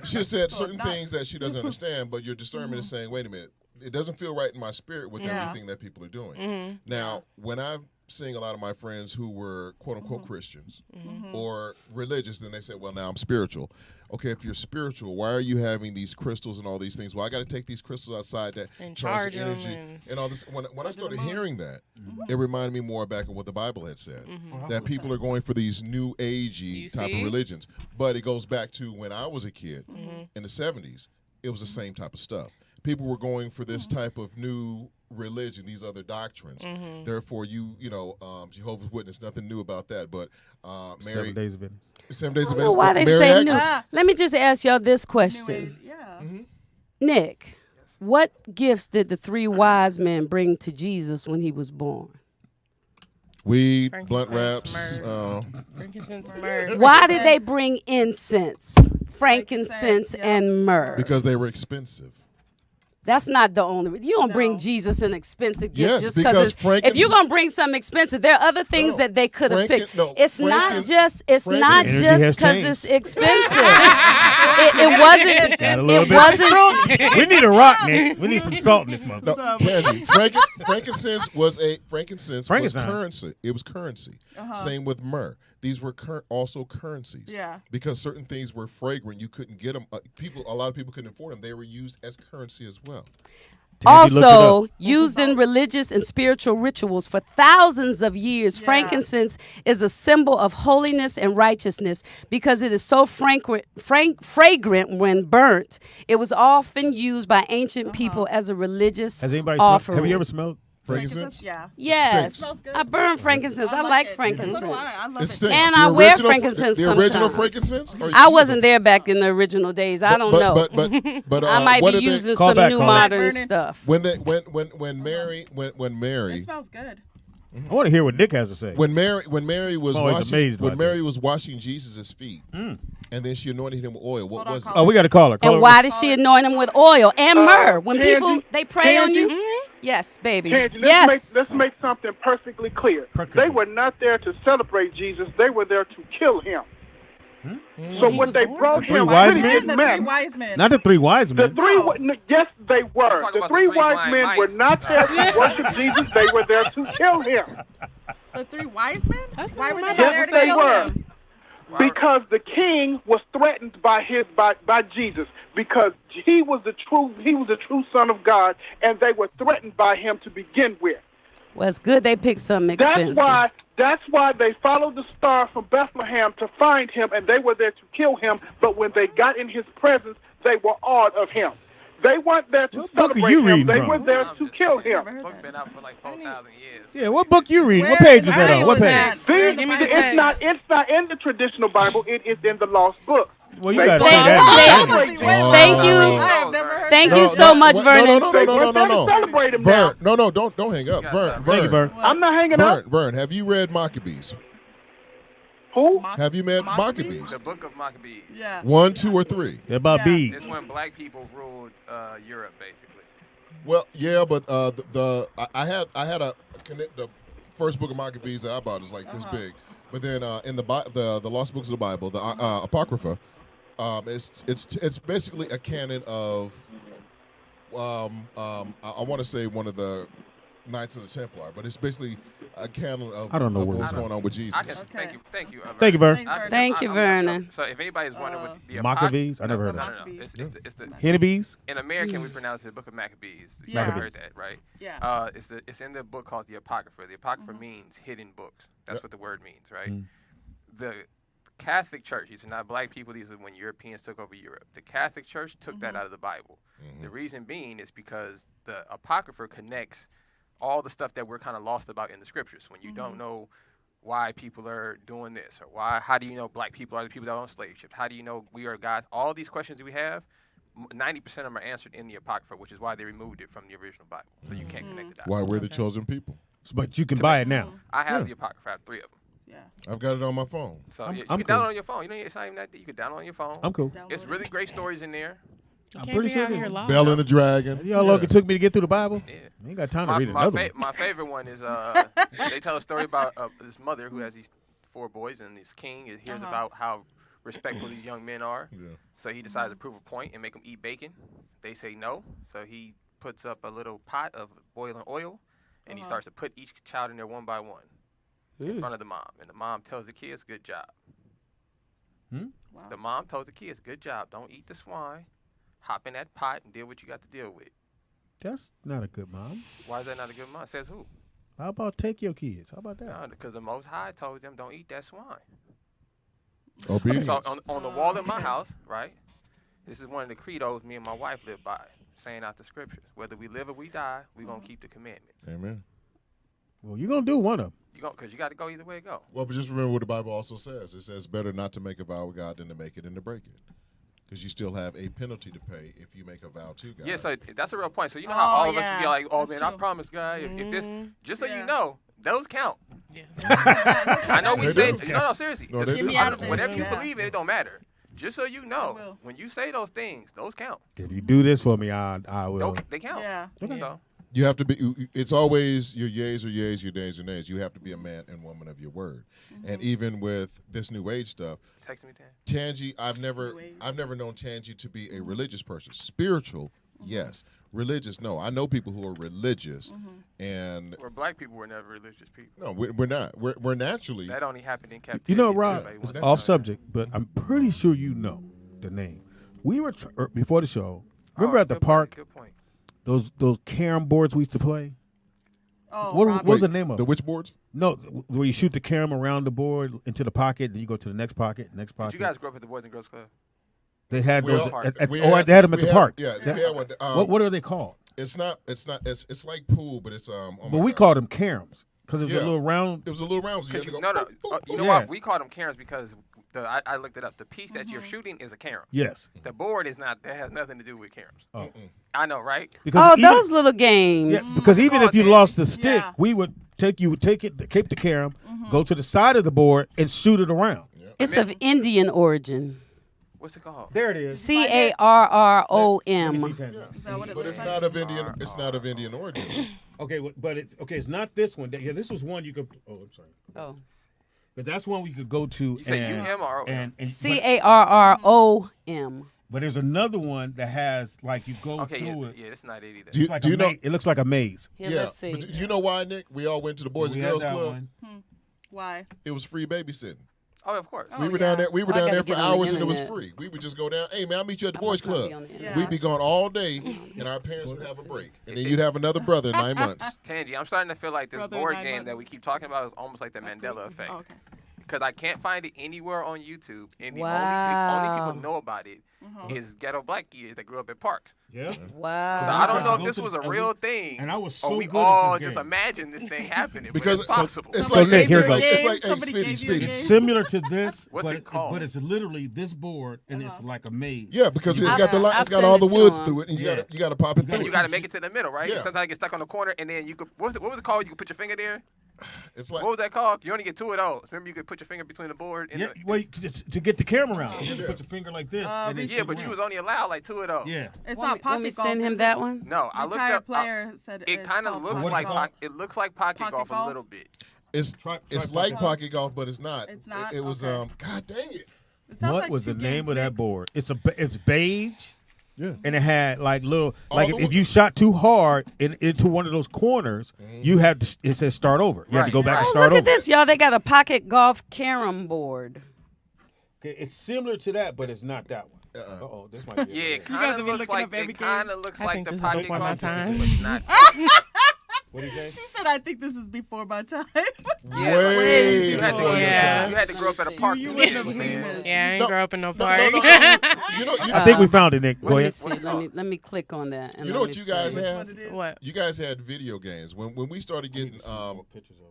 She said certain things that she doesn't understand, but your discernment is saying, wait a minute, it doesn't feel right in my spirit with Yeah. everything that people are doing. Now, when I'm seeing a lot of my friends who were quote unquote Christians or religious, then they say, well, now I'm spiritual. Okay, if you're spiritual, why are you having these crystals and all these things? Well, I got to take these crystals outside that And charge charge 'em energy and- all this. When I started hearing that, it reminded me more back of what the Bible had said, that people are going for these new agey You type see? of religions. But it goes back to when I was a kid in the 70s, it was the same type of stuff. People were going for this type of new religion, these other doctrines. Therefore, Jehovah's Witness, nothing new about that. But Mary, 7 days of it. 7 Days I of don't know why they Mary say Agnes. new. Let me just ask y'all this New question, age. Yeah. Nick. What gifts did the three wise men bring to Jesus when he was born? Weed, Frankincense, blunt wraps. myrrh. Frankincense, myrrh. Why did they bring incense, frankincense, yeah. and myrrh? Because they were expensive. That's not the only reason. You don't bring No. Jesus an expensive gift Yes, just because because if you're gonna bring something expensive, there are other things No, that they could have Franken- picked. no, It's not Franken- just Energy has because changed. it's expensive. it wasn't. Got a little It bit. wasn't. We need a rock, Nick. We need some salt in this mother. No, Tangie, frankincense was Frankincense. currency. It was currency. Same with myrrh. These were also currencies. Yeah. Because certain things were fragrant, you couldn't get them. A lot of people couldn't afford them. They were used as currency as well. Tangie looked it Also up. used in religious and spiritual rituals for thousands of years. Yeah. Frankincense is a symbol of holiness and righteousness because it is so fragrant when burnt. It was often used by ancient people as a religious Has anybody smelled, offering. have you ever smelled Frankincense? Yeah. Yes, Stinks. I burn frankincense. I like it. frankincense. So do I love It it. stinks. And The I wear original- frankincense The original sometimes. frankincense? Or I you- wasn't there back in the original days. I don't know. But I might what be did they- using Call some back, new call back. modern Burning. stuff. when Mary It smells good. I want to hear what Nick has to say. when Mary was I'm always washing amazed by this. was washing Jesus' feet, and then she anointed him with oil. What Hold on, was it? call Oh, we got to call her. Call And her. why did she anoint him with oil and myrrh? When people Tangie, they pray on you, Tangie? yes, baby, Tangie, yes. let's make something perfectly clear. Perfectly. They were not there to celebrate Jesus. They were there to kill him. So He when was they born. brought The three him, wise really men? didn't The matter. three wise men. Not the three wise The men. three, yes, they were. talking The about three the three wise blind men were mice. not there to worship Jesus. They were there to kill him. The three wise men? That's Why not were my they Bible there to says. kill They him? Because the king was threatened by Jesus, because he was the true son of God, and they were threatened by him to begin with. Well, it's good they picked something expensive. That's why they followed the star from Bethlehem to find him, and they were there to kill him. But when they got in his presence, they were awed of him. They weren't there to celebrate him. They were there to kill him. The book been out for like 4,000 years. Yeah, what book you reading? What page is that on? What page? It's not in the traditional Bible. It is in the lost book. Well, you got to say that. Thank you. Thank you so much, Vernon. No. Vern, no, don't hang up. Vern. Thank you, Vern. I'm not hanging up. Vern, have you read Maccabees? Who? Have you read Maccabees? The book of Maccabees. Yeah. 1, 2, or 3? Yeah, about bees. It's when black people ruled Europe, basically. Well, yeah, but I had the first book of Maccabees that I bought is like this big, but then in the lost books of the Bible, the apocrypha, it's basically a canon of I want to say one of the Knights of the Templar, but it's basically a canon of, I don't know of what what's going on with Jesus. Thank you. Thank you, Vern. Thank you, Vernon. So if anybody's wondering what the Maccabees? I never heard of No. It's the Hennebees? in American we pronounce it the book of Maccabees. You Yeah. heard that, right? Yeah. It's in the book called the Apocrypha. The Apocrypha means hidden books. That's what the word means, right? The Catholic Church, these are not black people, these are when Europeans took over Europe. The Catholic Church took that out of the Bible. The reason being is because the Apocrypha connects all the stuff that we're kind of lost about in the scriptures. When you don't know why people are doing this, or how do you know black people are the people that own slave ships? How do you know we are gods? All these questions that we have, 90% of them are answered in the Apocrypha, which is why they removed it from the original Bible. So you can't connect the dots. Why we're the chosen people. But you can buy it now. I have the Apocrypha. I have 3 of them. Yeah. I've got it on my phone. So I'm you cool. can download it on your phone. You know, it's not even that deep. You can download it on your phone. I'm cool. It's really great stories in there. I'm pretty sure. Bell and the Dragon. You know how long it took me to get through the Bible? Yeah. I ain't got time to read another one. My favorite one is they tell a story about this mother who has these 4 boys, and this king hears about how respectful these young men are. Yeah. So he decides to prove a point and make them eat bacon. They say no. So he puts up a little pot of boiling oil, and he starts to put each child in there one by one in front of the mom. And the mom tells the kids, good job. Wow. The mom told the kids, good job. Don't eat the swine. Hop in that pot and deal what you got to deal with. That's not a good mom. Why is that not a good mom? Says who? How about take your kids? How about that? No, because the Most High told them don't eat that swine. Obedience. So on the wall in my house, right, this is one of the credos me and my wife live by, saying out the scriptures. Whether we live or we die, we're going to keep the commandments. Amen. Well, you're going to do one of them. Because you got to go either way it go. Well, but just remember what the Bible also says. It says better not to make a vow with God than to make it and to break it. Because you still have a penalty to pay if you make a vow to God. Yeah, so that's a real point. So you know how all of us be like, oh, man, I promise God, if this, just so you know, those count. Yeah. I know we say, no, seriously. No, just, Get me out of this. whatever you believe in, it don't matter. Just so you know, when you say those things, those count. If you do this for me, I will. They count. Yeah. So You have to be, it's always your yeas are yeas, your days are nays. You have to be a man and woman of your word. And even with this new age stuff, text me, Tan. Tangie, I've never known Tangie to be a religious person. Spiritual, yes. Religious, no. I know people who are religious, and black people were never religious people. No, we're not. We're naturally. That only happened in captivity. You know, Rob, it's off subject, but I'm pretty sure you know the name. We were before the show. Remember at the park? Good point. Those carom boards we used to play. Oh, what was the name of the it? which boards? No, where you shoot the carom around the board into the pocket, then you go to the next pocket, next pocket. Did you guys grow up at the Boys and Girls Club? They had those. They had them at the park. Yeah, we had one. What are they called? It's like pool, but it's but we called them caroms because it was a little round. It was a little round. So you know what? We called them caroms because I looked it up. The piece that you're shooting is a carom. Yes. The board is not. That has nothing to do with caroms. Oh. I know, right? Because those little games. Yeah, because even if you lost the stick, we would take the carom, go to the side of the board, and shoot it around. Yeah. It's of Indian origin. What's it called? There it is. CARROM. But it's not of Indian. It's not of Indian origin. Okay, but it's not this one. Yeah, this was one you could. Oh, I'm sorry. Oh. But that's one we could go to. You say UM or OM? CARROM. But there's another one that has like you go through it. Yeah, it's not it either. It's like it looks like a maze. Here, let's see. But do you know why, Nick? We all went to the Boys and Girls Club. Why? It was free babysitting. Oh, of course. We were down there. We were Oh, I down gotta there for get on the hours, and it was internet. free. We would just go down. Hey man, I'll meet you at the I boys must not club. be on the Yeah. internet. We'd be gone all day, and our parents would have a break, and then you'd have another brother in 9 months. Tangie, I'm starting to feel like this Brother, board 9 game months. that we keep talking about is almost like the Mandela effect. Oh, okay. Because I can't find it anywhere on YouTube, and the Wow. only people know about it is ghetto black kids that grew up in parks. Yeah. Wow. So I don't know if Go this to was a the- real thing, and I was or so we good at all this just game. imagine this thing happening, Because but it's possible. it's So like Nick, here's like it's game. like hey, Somebody Speedy, gave you a Speedy. game. It's similar to this, What's but it called? But it's literally this board, and it's like a maze. Yeah, because it's I'll got the send- it's I'll got all the send it to woods him. through it, and you Yeah. gotta pop it You through. You it. got to make it to the middle, right? Yeah. And sometimes you get stuck on the corner, and then you could. What was it called? You could put your finger there. It's like What was that called? You only get 2 of those. Remember, you could put your finger between the board. And Yeah, well, to get the camera around, you have to Yeah. put your finger like this. Uh, and then yeah, yeah, shake but you around. was only allowed like 2 of those. Yeah. It's Want not me pocket golf. send him is that it? one? No, I The looked retired up. player said It it's kind of called looks pocket like golf. it looks like pocket Pocket golf a golf? little bit. it's Try like golf. pocket golf, but it's not. It's not? It was Okay. God dang it. It sounds What like was two the name games of that mixed. board? It's beige. Yeah. And it had like little, All like the if you shot too hard into one of those corners, you had to. It says start over. You have to go back and Oh, start look over. at this, y'all. They got a pocket golf carom board. Okay, it's similar to that, but it's not that one. Uh-oh, this might be. Yeah, it guys kind have of been looks looking like up every it kind of looks I like think the this is pocket before my golf, time. but it's not. What do you say? She said, "I think this is before my time." Yeah, Way you had to, before your time. you had to grow up at a park. You to wouldn't see have what I'm seen saying. this. Yeah, I ain't No, grow up in no No, park. no, no. You know, I think we found it, Nick. Go Let me ahead. see. Let me click on that. And you know let what me you guys see. have? What it is. What? You guys had video games. When we started getting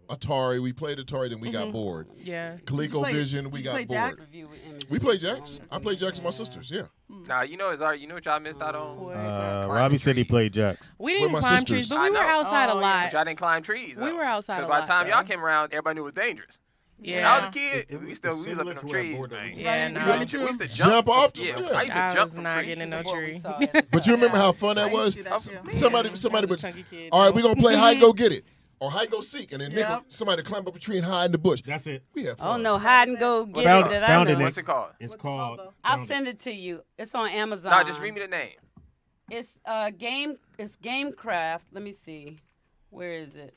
Atari, we played Atari, then we got bored. Yeah. ColecoVision, we you got play bored. Jacks? Review with images. We played Jacks. I played Jacks with my sisters. Yeah. Nah, you know, you know what y'all missed out on? What? Robbie said he played jacks. We With didn't my climb sisters. trees, but I we were know. outside a Oh, yeah. lot. But y'all didn't climb trees. We though. were outside a Because by the lot, time y'all though. came around, everybody knew it was dangerous. Yeah. When I was a kid, we was was up in similar them to our trees, board that man. we Yeah, Running, no. running We used through to them. Jump off the- Yeah, yeah. I used to I jump was from not trees. getting in no What we tree. saw at the But you remember how fun I that used to was? do that too. Somebody I was a would. chunky kid. All right, we're gonna play hide and go get it, or hide and go seek, and then Nick Yep. would- somebody climb up a tree and hide in the bush. That's it. We had Oh fun. no, hide and go get Found it. it, That found I it, know. Nick. What's it called? It's called. I'll found it. send it to you. It's on Amazon. No, just read me the name. It's It's Gamecraft. Let me see. Where is it?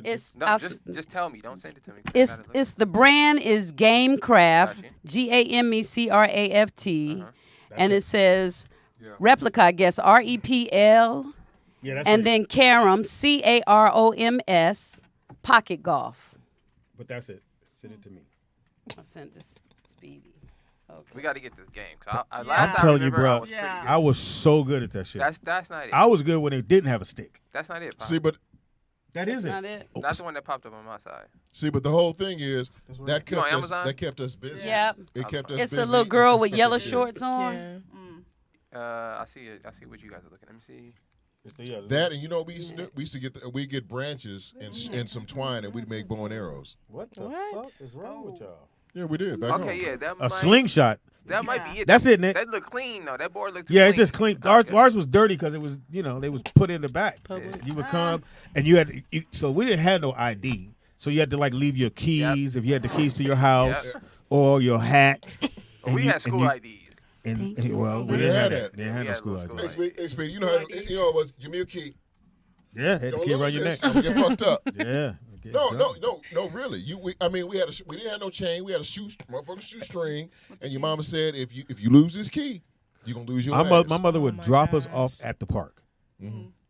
It's No, I'll just tell me. Don't send it to me. 'cause I It's gotta look. it's the brand is Gamecraft, Gotcha. GAMECRAFT, and it. it says replica. I guess REPL, Yeah, that's and it. then Carom CAROMS pocket golf. But that's it. Send it to me. I sent this Speedy. Okay. We got to get this game. 'Cause Yeah. last I'm I telling you, remember, I bro, was Yeah. pretty good. I was so good at that shit. That's not it. I was good when they didn't have a stick. That's not it. Pop. See, but That That's isn't. not it. Oh, That's the one that popped up on my side. the whole thing is that You on kept us. Amazon? That kept us busy. Yep. It kept us It's busy. a little girl and with stuff yellow like that. shorts on. Yeah. I see it. I see what you guys are looking. Let me see. That and you know what we used to do? We used to get branches and some twine and we'd make bow and arrows. What the What? fuck is wrong with y'all? Yeah, we did. Back Okay, home. yeah, that A might, slingshot. That might be it. That's it, Nick. That look clean though. That board looked. Yeah, clean. it's just clean. Okay. Ours was dirty because it was, they was put in the back. Public. You would come and you had, so we didn't have no ID. So you had to like leave your keys if you had the keys to your house or your hat. Well, we had school IDs. Well, we didn't have that. They didn't have no school ID. Hey, Speed, you know how it was. Give me a key. Yeah, had the Don't key lose around your neck. this. I'm gonna get fucked up. Yeah. No, really. We didn't have no chain. We had a motherfucking shoestring, and your mama said if you lose this key, you're gonna lose your ass. My mother would my drop us gosh. off at the park.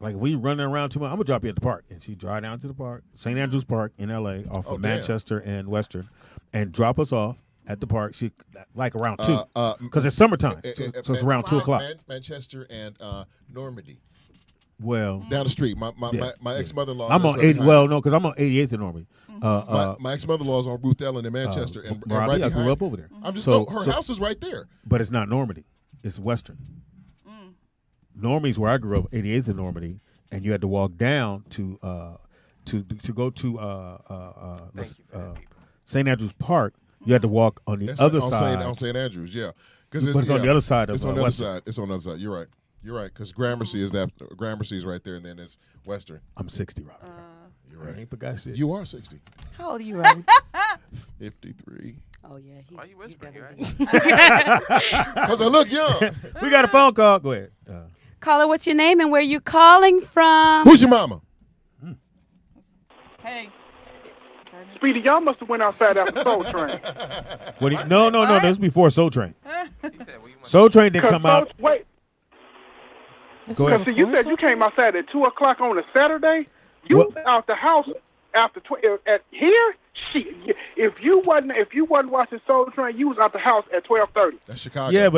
Like if we running around too much, I'm gonna drop you at the park, and she'd drive down to the park, St. Andrews Park in L.A. off Oh, of damn. Manchester and Western, and drop us off at the park. She like around 2 Uh, because it's summertime, so it's around 2 o'clock. Manchester and Normandy Well, down the street. My Yeah, ex mother-in-law. I'm lives on right 80. behind Well, me. no, because I'm on 88th in Normandy. My ex mother-in-law's on Ruth Ellen in Manchester, and Robbie, right I behind grew up me. over there. I'm just So- her so- house is right there. But it's not Normandy. It's Western. Normandy's where I grew up, 88th in Normandy, and you had to walk down to go to Thank you for that, people. St. Andrews Park. You had to walk on the That's other on side. on St. Andrews, yeah. But it's on the other side of It's on the other Western. side. It's on the other side. You're right. You're right. Because Gramercy is right there, and then it's Western. I'm 60, Robbie. You're I right. ain't forgot shit. You are 60. How old are you, Robbie? 53. Oh yeah, he's. Why you whispering? You he's right? Because I look young. We got a phone call. Go ahead. Caller, what's your name and where you calling from? Who's your mama? Hey. Speedy, y'all must have went outside after Soul Train. No, this was before Soul Train. Soul Train didn't come out. Wait. Go ahead. Because you said you came outside at 2 o'clock on a Saturday. You was out the house after at here. Shit, if you wasn't watching Soul Train, you was out the house at 12:30. That's Chicago. Yeah,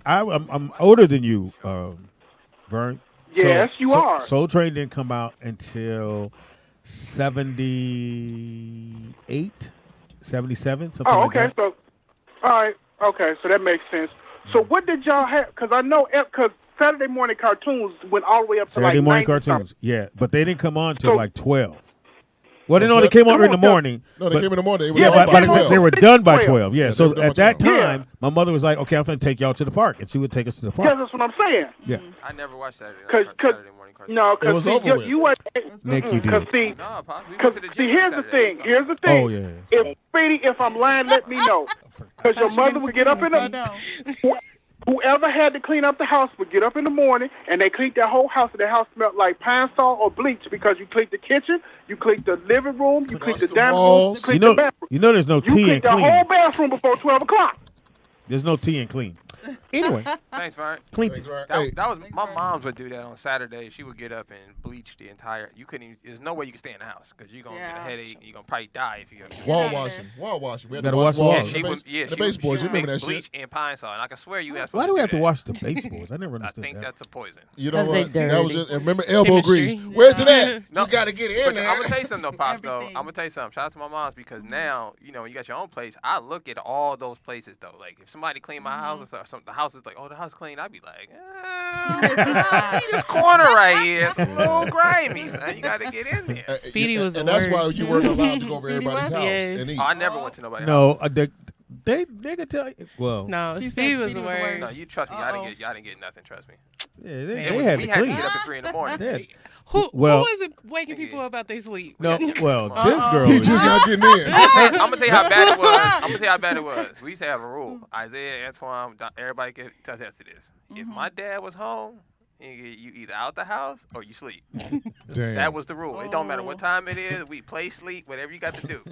I'm older than you, Vern. Yes, you are. Soul Train didn't come out until 78, 77, something like that. So, all right. Okay, so that makes sense. So what did y'all have? Because I know, because Saturday morning cartoons went all the way up to Saturday like morning 90 cartoons, something. yeah, but they didn't come on till like 12. Well, they came on in the morning. No, they came in the morning. But they were done by 12. Yeah, so they were done at by that 12. time, my mother was like, "Okay, I'm going to take y'all to the park," and she would take us to the Yeah, park. that's what I'm saying. Yeah. I never watched Saturday morning cartoons. No, It was over with. you were. Nick, you Because did. No, Pops, we went to the gym here's the Saturday. thing. Here's the thing. Oh, yeah. If Speedy, if I'm lying, let me know. Because your mother would get up in the. Whoever had to clean up the house would get up in the morning, and they cleaned their whole house, and their house smelled like pine saw or bleach because you cleaned the kitchen, you cleaned the living room, you cleaned the dining room, you cleaned the bathroom. You know, there's no You tea in cleaned the whole clean. bathroom before 12 o'clock. There's no tea in clean. Anyway, Thanks, Vern. clean tea. That was my mom's would do that on Saturday. She would get up and bleach the entire. You couldn't. There's no way you can stay in the house because you're gonna get a headache. And you're gonna probably die if you. Wall washing. We had to Gotta wash wash walls. walls. The baseboards. You remember that bleach shit? and pine saw, and I can swear you asked. Why do we have to wash the baseboards? I never I understood think that. that's a poison. You know 'Cause they what? That was dirty. just. And remember elbow Chemistry. grease. Where's it at? No, You got to get in But there. I'm gonna tell you something though, Pops. Though I'm gonna tell you something. Shout out to my mom's because now you know you got your own place. I look at all those places though. Like if somebody cleaned my house or something, the house is like, oh, the house clean. I'd be like, I see this corner right here. It's a little grimy, son. You got to get in there. Speedy was the And that's why worst. you weren't allowed to go over everybody's house Yes. and eat. Oh, I never went to nobody's No, house. they could tell you. Well, No, She said Speedy was Speedy the was the worst. No, you trust me. Y'all didn't get nothing. Trust me. yeah, they It was- had we to had to clean. get up at 3 in the morning. They had- Who Well- is it waking people up out they sleep? No, well, this girl. He is- just not getting in. I'm gonna tell you how bad it was. I'm gonna tell you how bad it was. We used to have a rule. Isaiah, Antoine, everybody can attest to this. If my dad was home, you either out the house or you sleep. Damn. That was the rule. It don't matter what time it is. We play, sleep, whatever you got to do.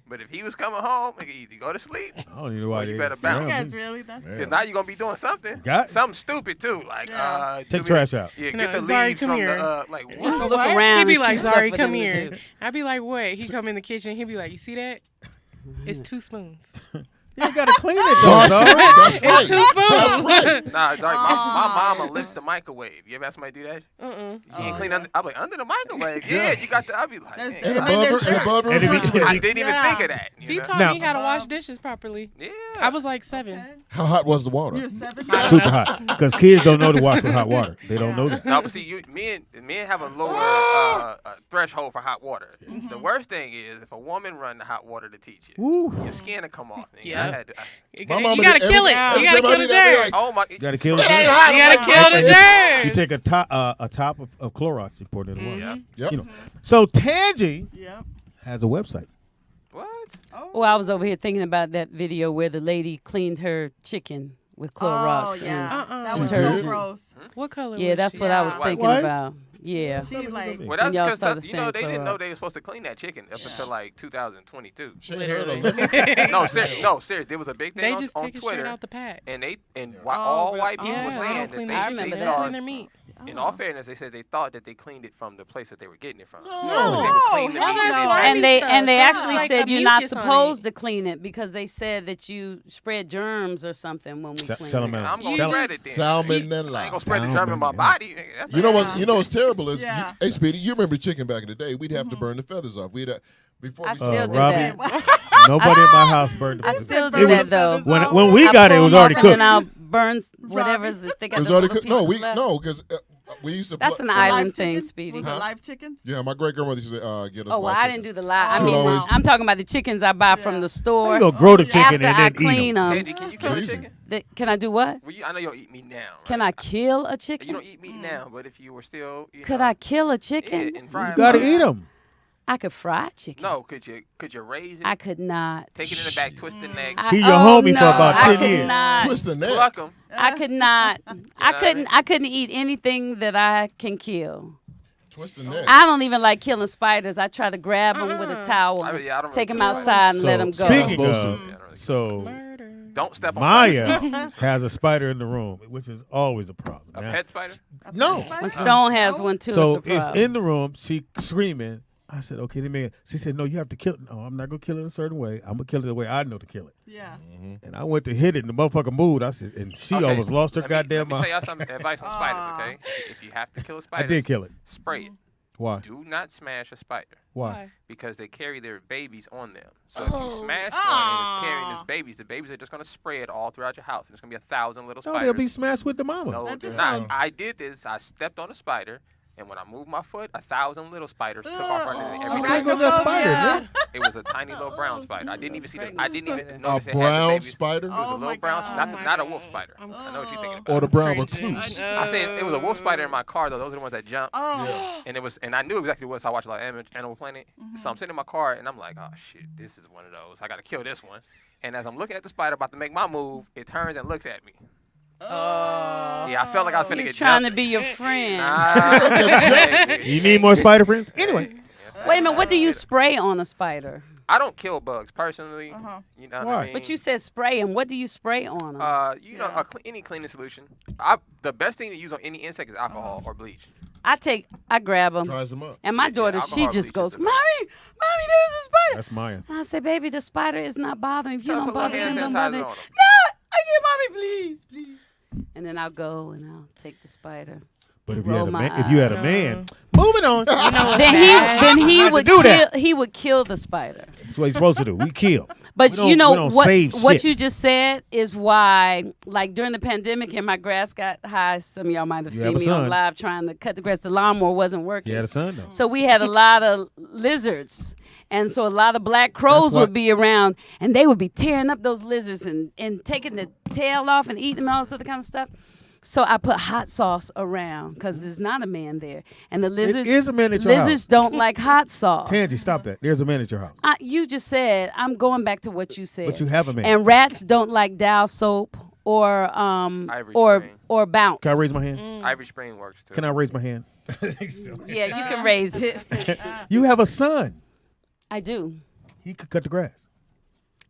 But if he was coming home, nigga, either go to sleep I don't even know why or you they- better You bounce. guys really? That's Because now you're going to be doing something. Got- Something stupid, too. Like, Take do trash out. Yeah, No, get the Zari, leaves come from here. the, like, Just what? look what? around. He'd be and like, see stuff Zari, for come them to here. do. I'd be like, what? He come in the kitchen. He'd be like, you see that? It's 2 spoons. You gotta clean it though, Wash dog. it. That's It's right. 2 spoons. Nah, Zari, my mama lift the microwave. You ever have somebody do that? Uh-uh. You ain't clean under, I'm like, under the microwave? Yeah, you got the, I'll be like, That's- man, And above her And if he- refrigerator. I didn't even think of that. He You know? taught Now- me how to wash dishes properly. Yeah. I was like 7. How hot was the water? You're 7. Super hot. Because kids don't know to wash with hot water. They don't know that. No, but see, men have a lower threshold for hot water. The worst thing is if a woman run the hot water to teach you, Woo. your skin will come off. Nigga. Yeah. I had to, My You mama gotta did kill it. every- You gotta every kill time the I did that, germ. like, oh my! You gotta kill It ain't it. hot. You gotta kill the You germ. take a top of Clorox and pour it in the water. Yeah. Yep. You know. So Tangie Yep. has a website. What? Well, I was over here thinking about that video where the lady cleaned her chicken with Clorox. Oh, yeah. Uh-uh. That was Detergent. so gross. What color Yeah, was that's she? what I was Yeah. thinking White? about. Yeah. She like, Well, that's y'all because saw the you know same they didn't know they Clorox. were supposed to clean that chicken up until like 2022. Literally. No, serious. There was a big thing They on, just on take it Twitter, straight out the pack. and all white people Yeah, were they saying don't that clean they, their I chicken. remember They that. don't clean thought, their meat. in all fairness, they said they thought that they cleaned it from the place that they were getting it from. No. But they would clean the All meat. that slimy And they stuff. That's actually like said a you're not mucus on supposed it. to clean it because they said that you spread germs or something when we clean it. Salmonella. I'm gonna You spread it then. Salmonella. I ain't gonna spread the germ in my Salmonella. body. Nigga. That's You know what's terrible is, Yeah. hey Speedy, you remember chicken back in the day? We'd have to burn the feathers off. We'd before I we still do Robbie, that. Nobody in my house burned the I food. still It do was- that though. When we I got it, it pull was them already off cooked. And then I'll burn whatever's they got it was the already little cooked. No, pieces left. because we used to. That's put- an live island chicken? thing, Speedy. Was it live chickens? Yeah, my great grandmother used to get us. Oh well, live I chicken. didn't do the live. I She would mean, always- I'm talking about the chickens I buy from the store. You gonna grow the chicken After and I then eat clean them. them. Tangie, can you kill a chicken? Can I do what? Well, I know you don't eat meat now. Right? Can I kill a You chicken? don't eat meat now, but if you were still, Could I kill a Yeah, chicken? and fry You it gotta up. eat them. I could fry chicken. No, could you raise it? I could not. Take it in the back, twist the neck, He your homie for about I 10 could years. not. Twist the neck. pluck them. I could not. what I mean? I couldn't eat anything that I can kill. Twist the neck. I don't even like killing spiders. I try to grab them with a towel, I don't take them really outside, and let them go. Speaking Supposed of, to. so don't step on Maya spiders. has a spider in the room, which is always a problem. A Now, pet spider? No. My Stone has one too. So it's a problem. it's in the room. She screaming. I said, okay, she said, no, you have to kill it. No, I'm not going to kill it a certain way. I'm going to kill it the way I know to kill it. Yeah. And I went to hit it, and the motherfucker moved. I said, and she Okay, almost lost her let goddamn me mind. tell y'all some advice on spiders, okay? If you have to kill a spider, I did kill it. spray it. Why? Do not smash a spider. Why? Because they carry their babies on them. So if you smash one and it's carrying its babies, the babies are just going to spread all throughout your house. There's going to be 1,000 little No, spiders. they'll be smashed with the mama. No, That they're just not. sounds- I did this. I stepped on a spider, and when I moved my foot, 1,000 little spiders took off running every How big was that spider, man? It was a tiny little brown spider. I didn't even see the. I didn't even A notice it had the brown babies. spider? It was a Oh my little brown, God. not a wolf spider. I know what you're thinking about. Or the brown Cringing. recluse. I said it was a wolf spider in my car though. Those are the ones that jump. Oh. And I knew exactly what. So I watched a lot of Animal Planet. So I'm sitting in my car and I'm like, oh shit, this is one of those. I gotta kill this one. And as I'm looking at the spider about to make my move, it turns and looks at me. Yeah, I felt like I was finna He's get trying jumped. to be your friend. You need more spider friends? Anyway. Wait a minute. What do you spray on a spider? I don't kill bugs personally. You know what Why? I mean? But you said spray them. What do you spray on them? Any cleaning solution. The best thing to use on any insect is alcohol or bleach. I grab them. Dries them up. And my daughter, she alcohol just bleach goes, is Mommy, there's a spider. That's Maya. And I say, baby, the spider is not bothering. If you Tell don't her put a bother little him, hand don't bother sanitizer him. on 'em. No, I get Mommy, please. And then I'll go and I'll take the spider. But if you Roll had a my man, if you had a man, moving on. Then he would kill the spider. That's what he's supposed to do. We kill. But We don't- you know we don't what? save What shit. you just said is why, like during the pandemic, and my grass got high. Some of y'all might have You seen have a me on son. live trying to cut the grass. The lawnmower wasn't working. You had a son, though. So we had a lot of lizards. And so a lot of black crows That's why- would be around, and they would be tearing up those lizards and taking the tail off and eating them, all this other kind of stuff. So I put hot sauce around because there's not a man there. And the lizards, is a man at your lizards house. don't like hot sauce. Tangie, stop that. There's a man at your house. You just said, I'm going back to what you said. But you have a man. And rats don't like Dow soap or Ivory or Spring. or bounce. Can I raise my hand? Ivory Spring works too. Can I raise my hand? Yeah, you can raise it. You have a son. I do. He could cut the grass.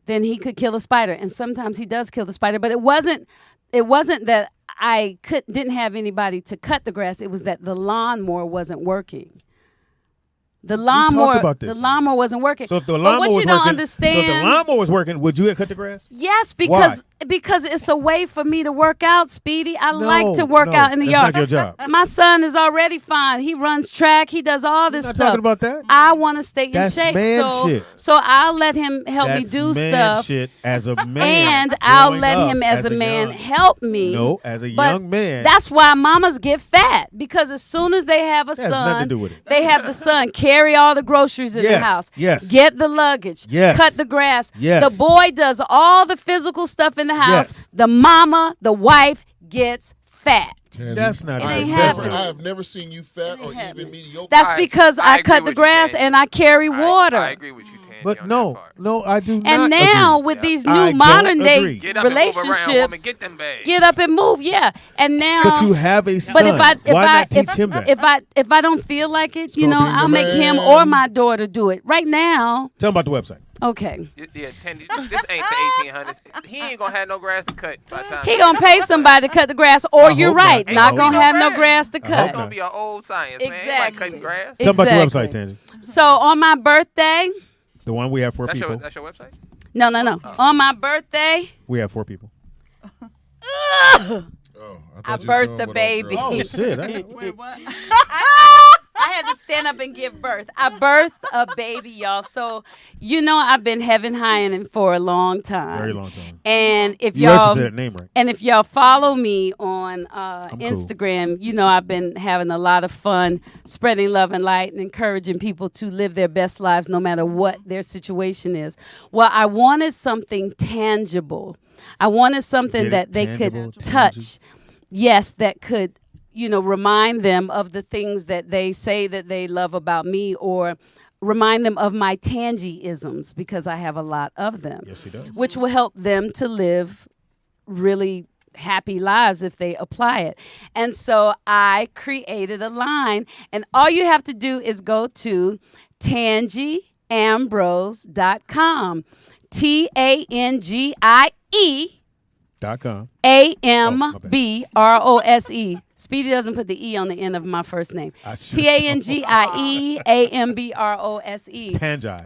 Then he could kill a spider, and sometimes he does kill the spider. But it wasn't that I didn't have anybody to cut the grass. It was that the lawnmower wasn't working. The lawnmower, about this, the lawnmower wasn't working. So if the But lawnmower what was you don't working, understand, so if the lawnmower was working, would you have cut the grass? yes, because it's a way for me to work out, Speedy. I like to work out in the that's yard. not your job. My son is already fine. He runs track. He does all this Not stuff. talking about that. I want to stay in That's shape, man shit. so I'll let him help That's me do man stuff. shit as a man. And I'll growing let up him as a man young- help me. No, as a But young man. That's why mamas get fat, because as soon as they have a That has nothing to son, do with it. they have the son carry all the groceries in the Yes, house, yes. get the luggage, Yes. cut the grass. Yes. The boy does all the physical stuff in the house. Yes. The mama, the wife gets fat. Tangie, That's not It right. ain't That's happening. not- I have never seen you fat or happening. even mediocre. That's I- because I I agree cut the with you, grass Tangie. and I carry water. I agree with you, Tangie. But on no, that part. no, I do not. And now agree. with these I new don't modern day agree. Get up and move around, woman. relationships, Get them bags. get up and move, yeah. And now, But you have a son. But if I Why not teach him that? if I don't feel like it, you know, Scorpion I'll make him man. or my daughter do it. Right now, Tell him about the website. okay. Yeah, Tangie, this ain't the 1800s. He ain't gonna have no grass to cut by the time. He gonna pay somebody to cut the grass, or I you're hope right, not. not I gonna hope have not. no grass to I hope It's cut. gonna be an old science, man. Ain't Exactly. like cutting grass. Tell him about the website, Exactly. Tangie. So on my birthday, The one we have 4 That's people. your website? no. On my birthday, We have 4 people. Oh, I thought you was birthed doing the what baby. old Oh girls shit! Wait, what? I had to stand up and give birth. I birthed a baby, y'all. So, you know, I've been heaven highing for a long time. Very long time. And if You y'all registered that name right. and if y'all follow me on cool. Instagram, you know I've been having a lot of fun spreading love and light and encouraging people to live their best lives no matter what their situation is. Well, I wanted something tangible. I wanted something Get it? that they Tangible, could touch. tangy. Yes, that could, you know, remind them of the things that they say that they love about me, or remind them of my Tangie-isms, because I have a lot of them. Yes, he does. Which will help them to live really happy lives if they apply it. And so I created a line, and all you have to do is go to TangieAmbrose.com. TANGIE.com. AMBROSE. Speedy doesn't put the E on the end of my first name. TANGIE AMBROSE.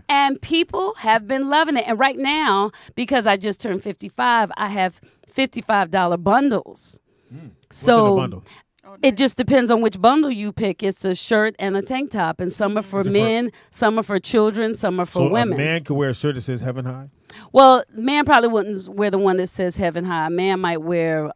And people have been loving it. And right now, because I just turned 55, I have $55 bundles. What's in the bundle? It just depends on which bundle you pick. It's a shirt and a tank top, and some are for men, some are for children, some are for women. A man could wear a shirt that says Heaven High? Well, man probably wouldn't wear the one that says Heaven High. A man might wear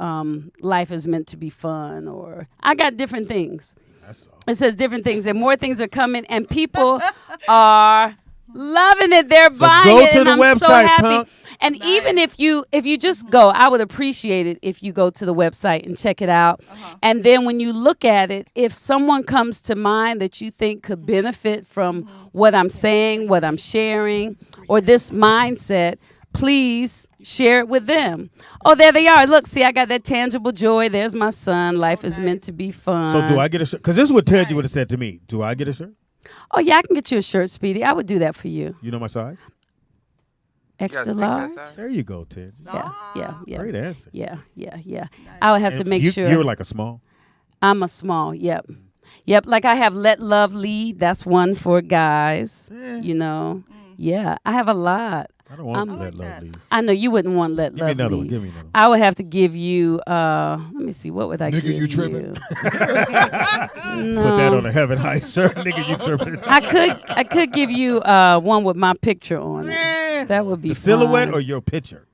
Life is Meant to Be Fun, or I got different things. That's all. It says different things, and more things are coming, and people are loving it. They're buying go it, to and the I'm website, so happy. punk. And even if you just go, I would appreciate it if you go to the website and check it out. And then when you look at it, if someone comes to mind that you think could benefit from what I'm saying, what I'm sharing, or this mindset, please share it with them. Oh, there they are. Look, see, I got that tangible joy. There's my son. Life is meant to be fun. So do I get a shirt? Because this is what Tangie would have said to me. Do I get a shirt? Oh, yeah, I can get you a shirt, Speedy. I would do that for you. You know my size? Extra large? There you go, Tangie. Yeah. Great answer. Yeah. I would have to make sure. You're like a small? I'm a small, yep. Like I have Let Love Lead. That's one for guys, you know. Yeah, I have a lot. I don't want Let Love Lead. I know you wouldn't want Let Love Lead. Give me another one. I would have to give you, let me see, what would I give you? Nigga, you tripping? No. Put that on a Heaven High shirt. Nigga, you tripping. I could give you one with my picture on it. That would be the silhouette fun. or your picture?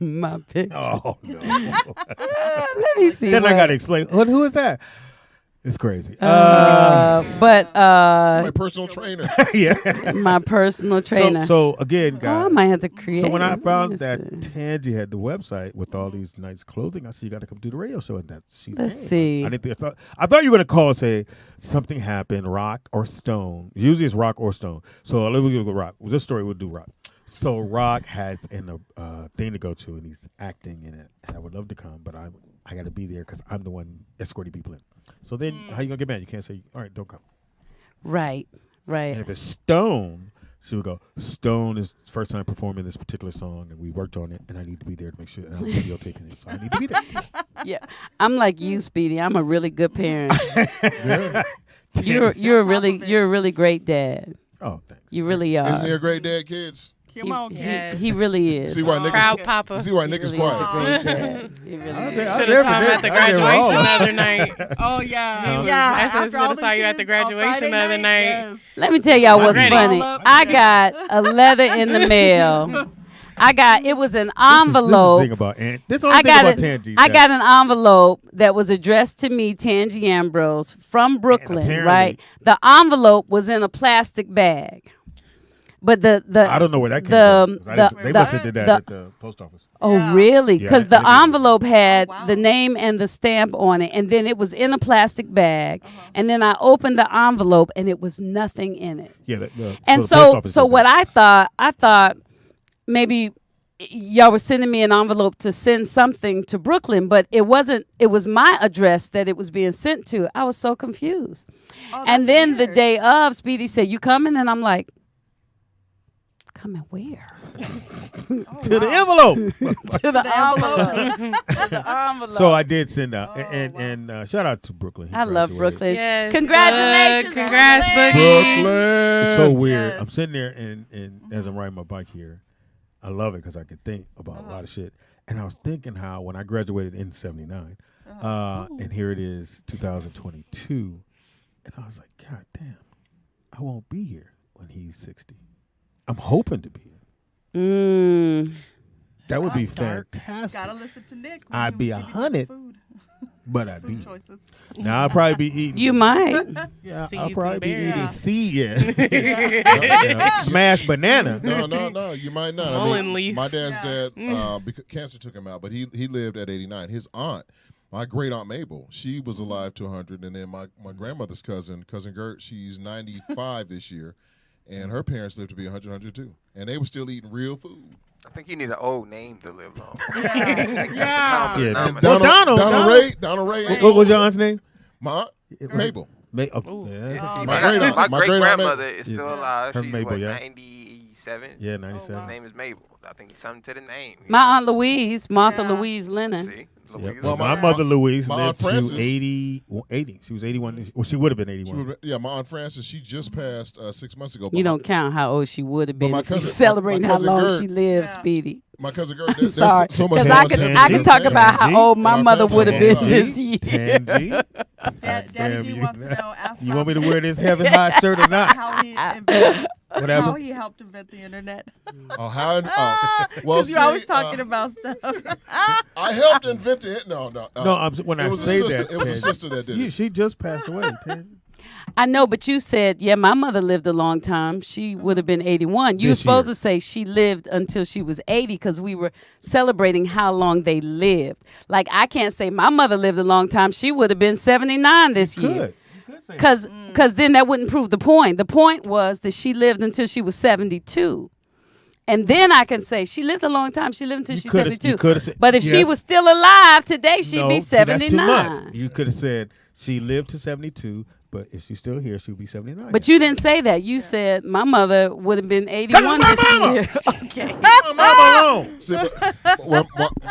My picture. Oh, no. Let me see. Then I got to explain. Who is that? It's crazy. My personal trainer. Yeah. My personal trainer. So again, guys. I might have to create. So when I found that Tangie had the website with all these nice clothing, I said, you got to come do the radio show. And Let's see. I thought you were going to call and say something happened, rock or stone. Usually it's rock or stone. So let's go rock. This story we'll do rock. So Rock has a thing to go to, and he's acting in it. And I would love to come, but I got to be there because I'm the one escorting people in. So then how you going to get mad? You can't say, all right, don't come. Right. And if it's Stone, she would go, Stone is first time performing this particular song, and we worked on it, and I need to be there to make sure, and I'm videotaping it, so I need to be there. Yeah. I'm like you, Speedy. I'm a really good parent. Yeah. You're a really great dad. Oh, thanks. You really are. Isn't he a great dad, kids? Come on, kids. He really is. See why Proud papa. See why niggas quiet. He really Should have saw him at the graduation the other night. Oh, yeah. I should have saw you at the graduation the other night. Yes. Let me tell y'all what's ready. funny. I got a letter in the mail. It was an envelope. This is the thing about Tangie. I got an envelope that was addressed to me, Tangie Ambrose, from Brooklyn, right? The envelope was in a plastic bag. But I don't know where that came from. They must have did that at the post office. Oh, really? Because Yeah, the envelope had the name and the stamp on it, and then it was in a plastic bag. And then I opened the envelope, and it was nothing in it. Yeah. So the post office did what that. I thought maybe y'all were sending me an envelope to send something to Brooklyn, but it wasn't. It was my address that it was being sent to. I was so confused. And then the day of, Speedy said, "You coming?" And I'm like, "Coming where?" To the envelope. To the envelope. So I did send out, and shout out to Brooklyn. I love Brooklyn. Yes. Congratulations. Congrats, Boogie. Brooklyn. It's so weird. I'm sitting there, and as I'm riding my bike here, I love it because I can think about a lot of shit. And I was thinking how when I graduated in '79, and here it is, 2022, and I was like, God damn, I won't be here when he's 60. I'm hoping to be here. That would be fantastic. Gotta listen to Nick. I'd be 100, but I'd be. Choices. Now I'll probably be eating. You might. Yeah, I'll Seeds probably and be berries. eating seed. Smashed banana. No, you might not. Mullen leaf. My dad's dad, because cancer took him out, but he lived at 89. His aunt, my great aunt Mabel, she was alive to 100, and then my grandmother's cousin Gert, she's 95 this year, and her parents lived to be 100, 102, and they were still eating real food. I think you need an old name to live long. Yeah. And Well, Donald Ray. What was your aunt's name? My aunt, Mabel. My great grandmother is still alive. Her She's Mabel, 97. Yeah, 97. Her name is Mabel. I think it's something to the name. My Aunt Louise, Martha Louise Lennon. See? Yep. Well, my mother Louise my lived Aunt Frances- to 80. She was 81. Well, she would have been 81. My Aunt Frances, she just passed 6 months ago. You don't count how old she would have been my if you cousin- celebrating my how cousin long Gerd- she lived, Speedy. My cousin Gerd, I'm there's sorry, so much because longevity I can in talk her about family. how old my And mother would have been Frances- this year. Tangie. Daddy D wants to know You want me to wear this heavy high shirt or not? how he invented, Whatever. how he helped invent the internet. Oh, how? Well, Because you always talking about stuff. I helped invent it. No. No, when I it was say a sister, that, it was a Tangie, sister that did it. She just passed away. Tangie. I know, but you said, yeah, my mother lived a long time. She would have been 81. You were This supposed year. to say she lived until she was 80 because we were celebrating how long they lived. Like, I can't say my mother lived a long time. She would have been 79 this year. Because then that wouldn't prove the point. The point was that she lived until she was 72. And then I can say she lived a long time. She lived until she's 72. But if she was still alive today, she'd be 79. That's too much. You could have said she lived to 72, but if she's still here, she'll be 79. But you didn't say that. You said my mother would have been 81 this year. Okay. Leave my mama alone. See,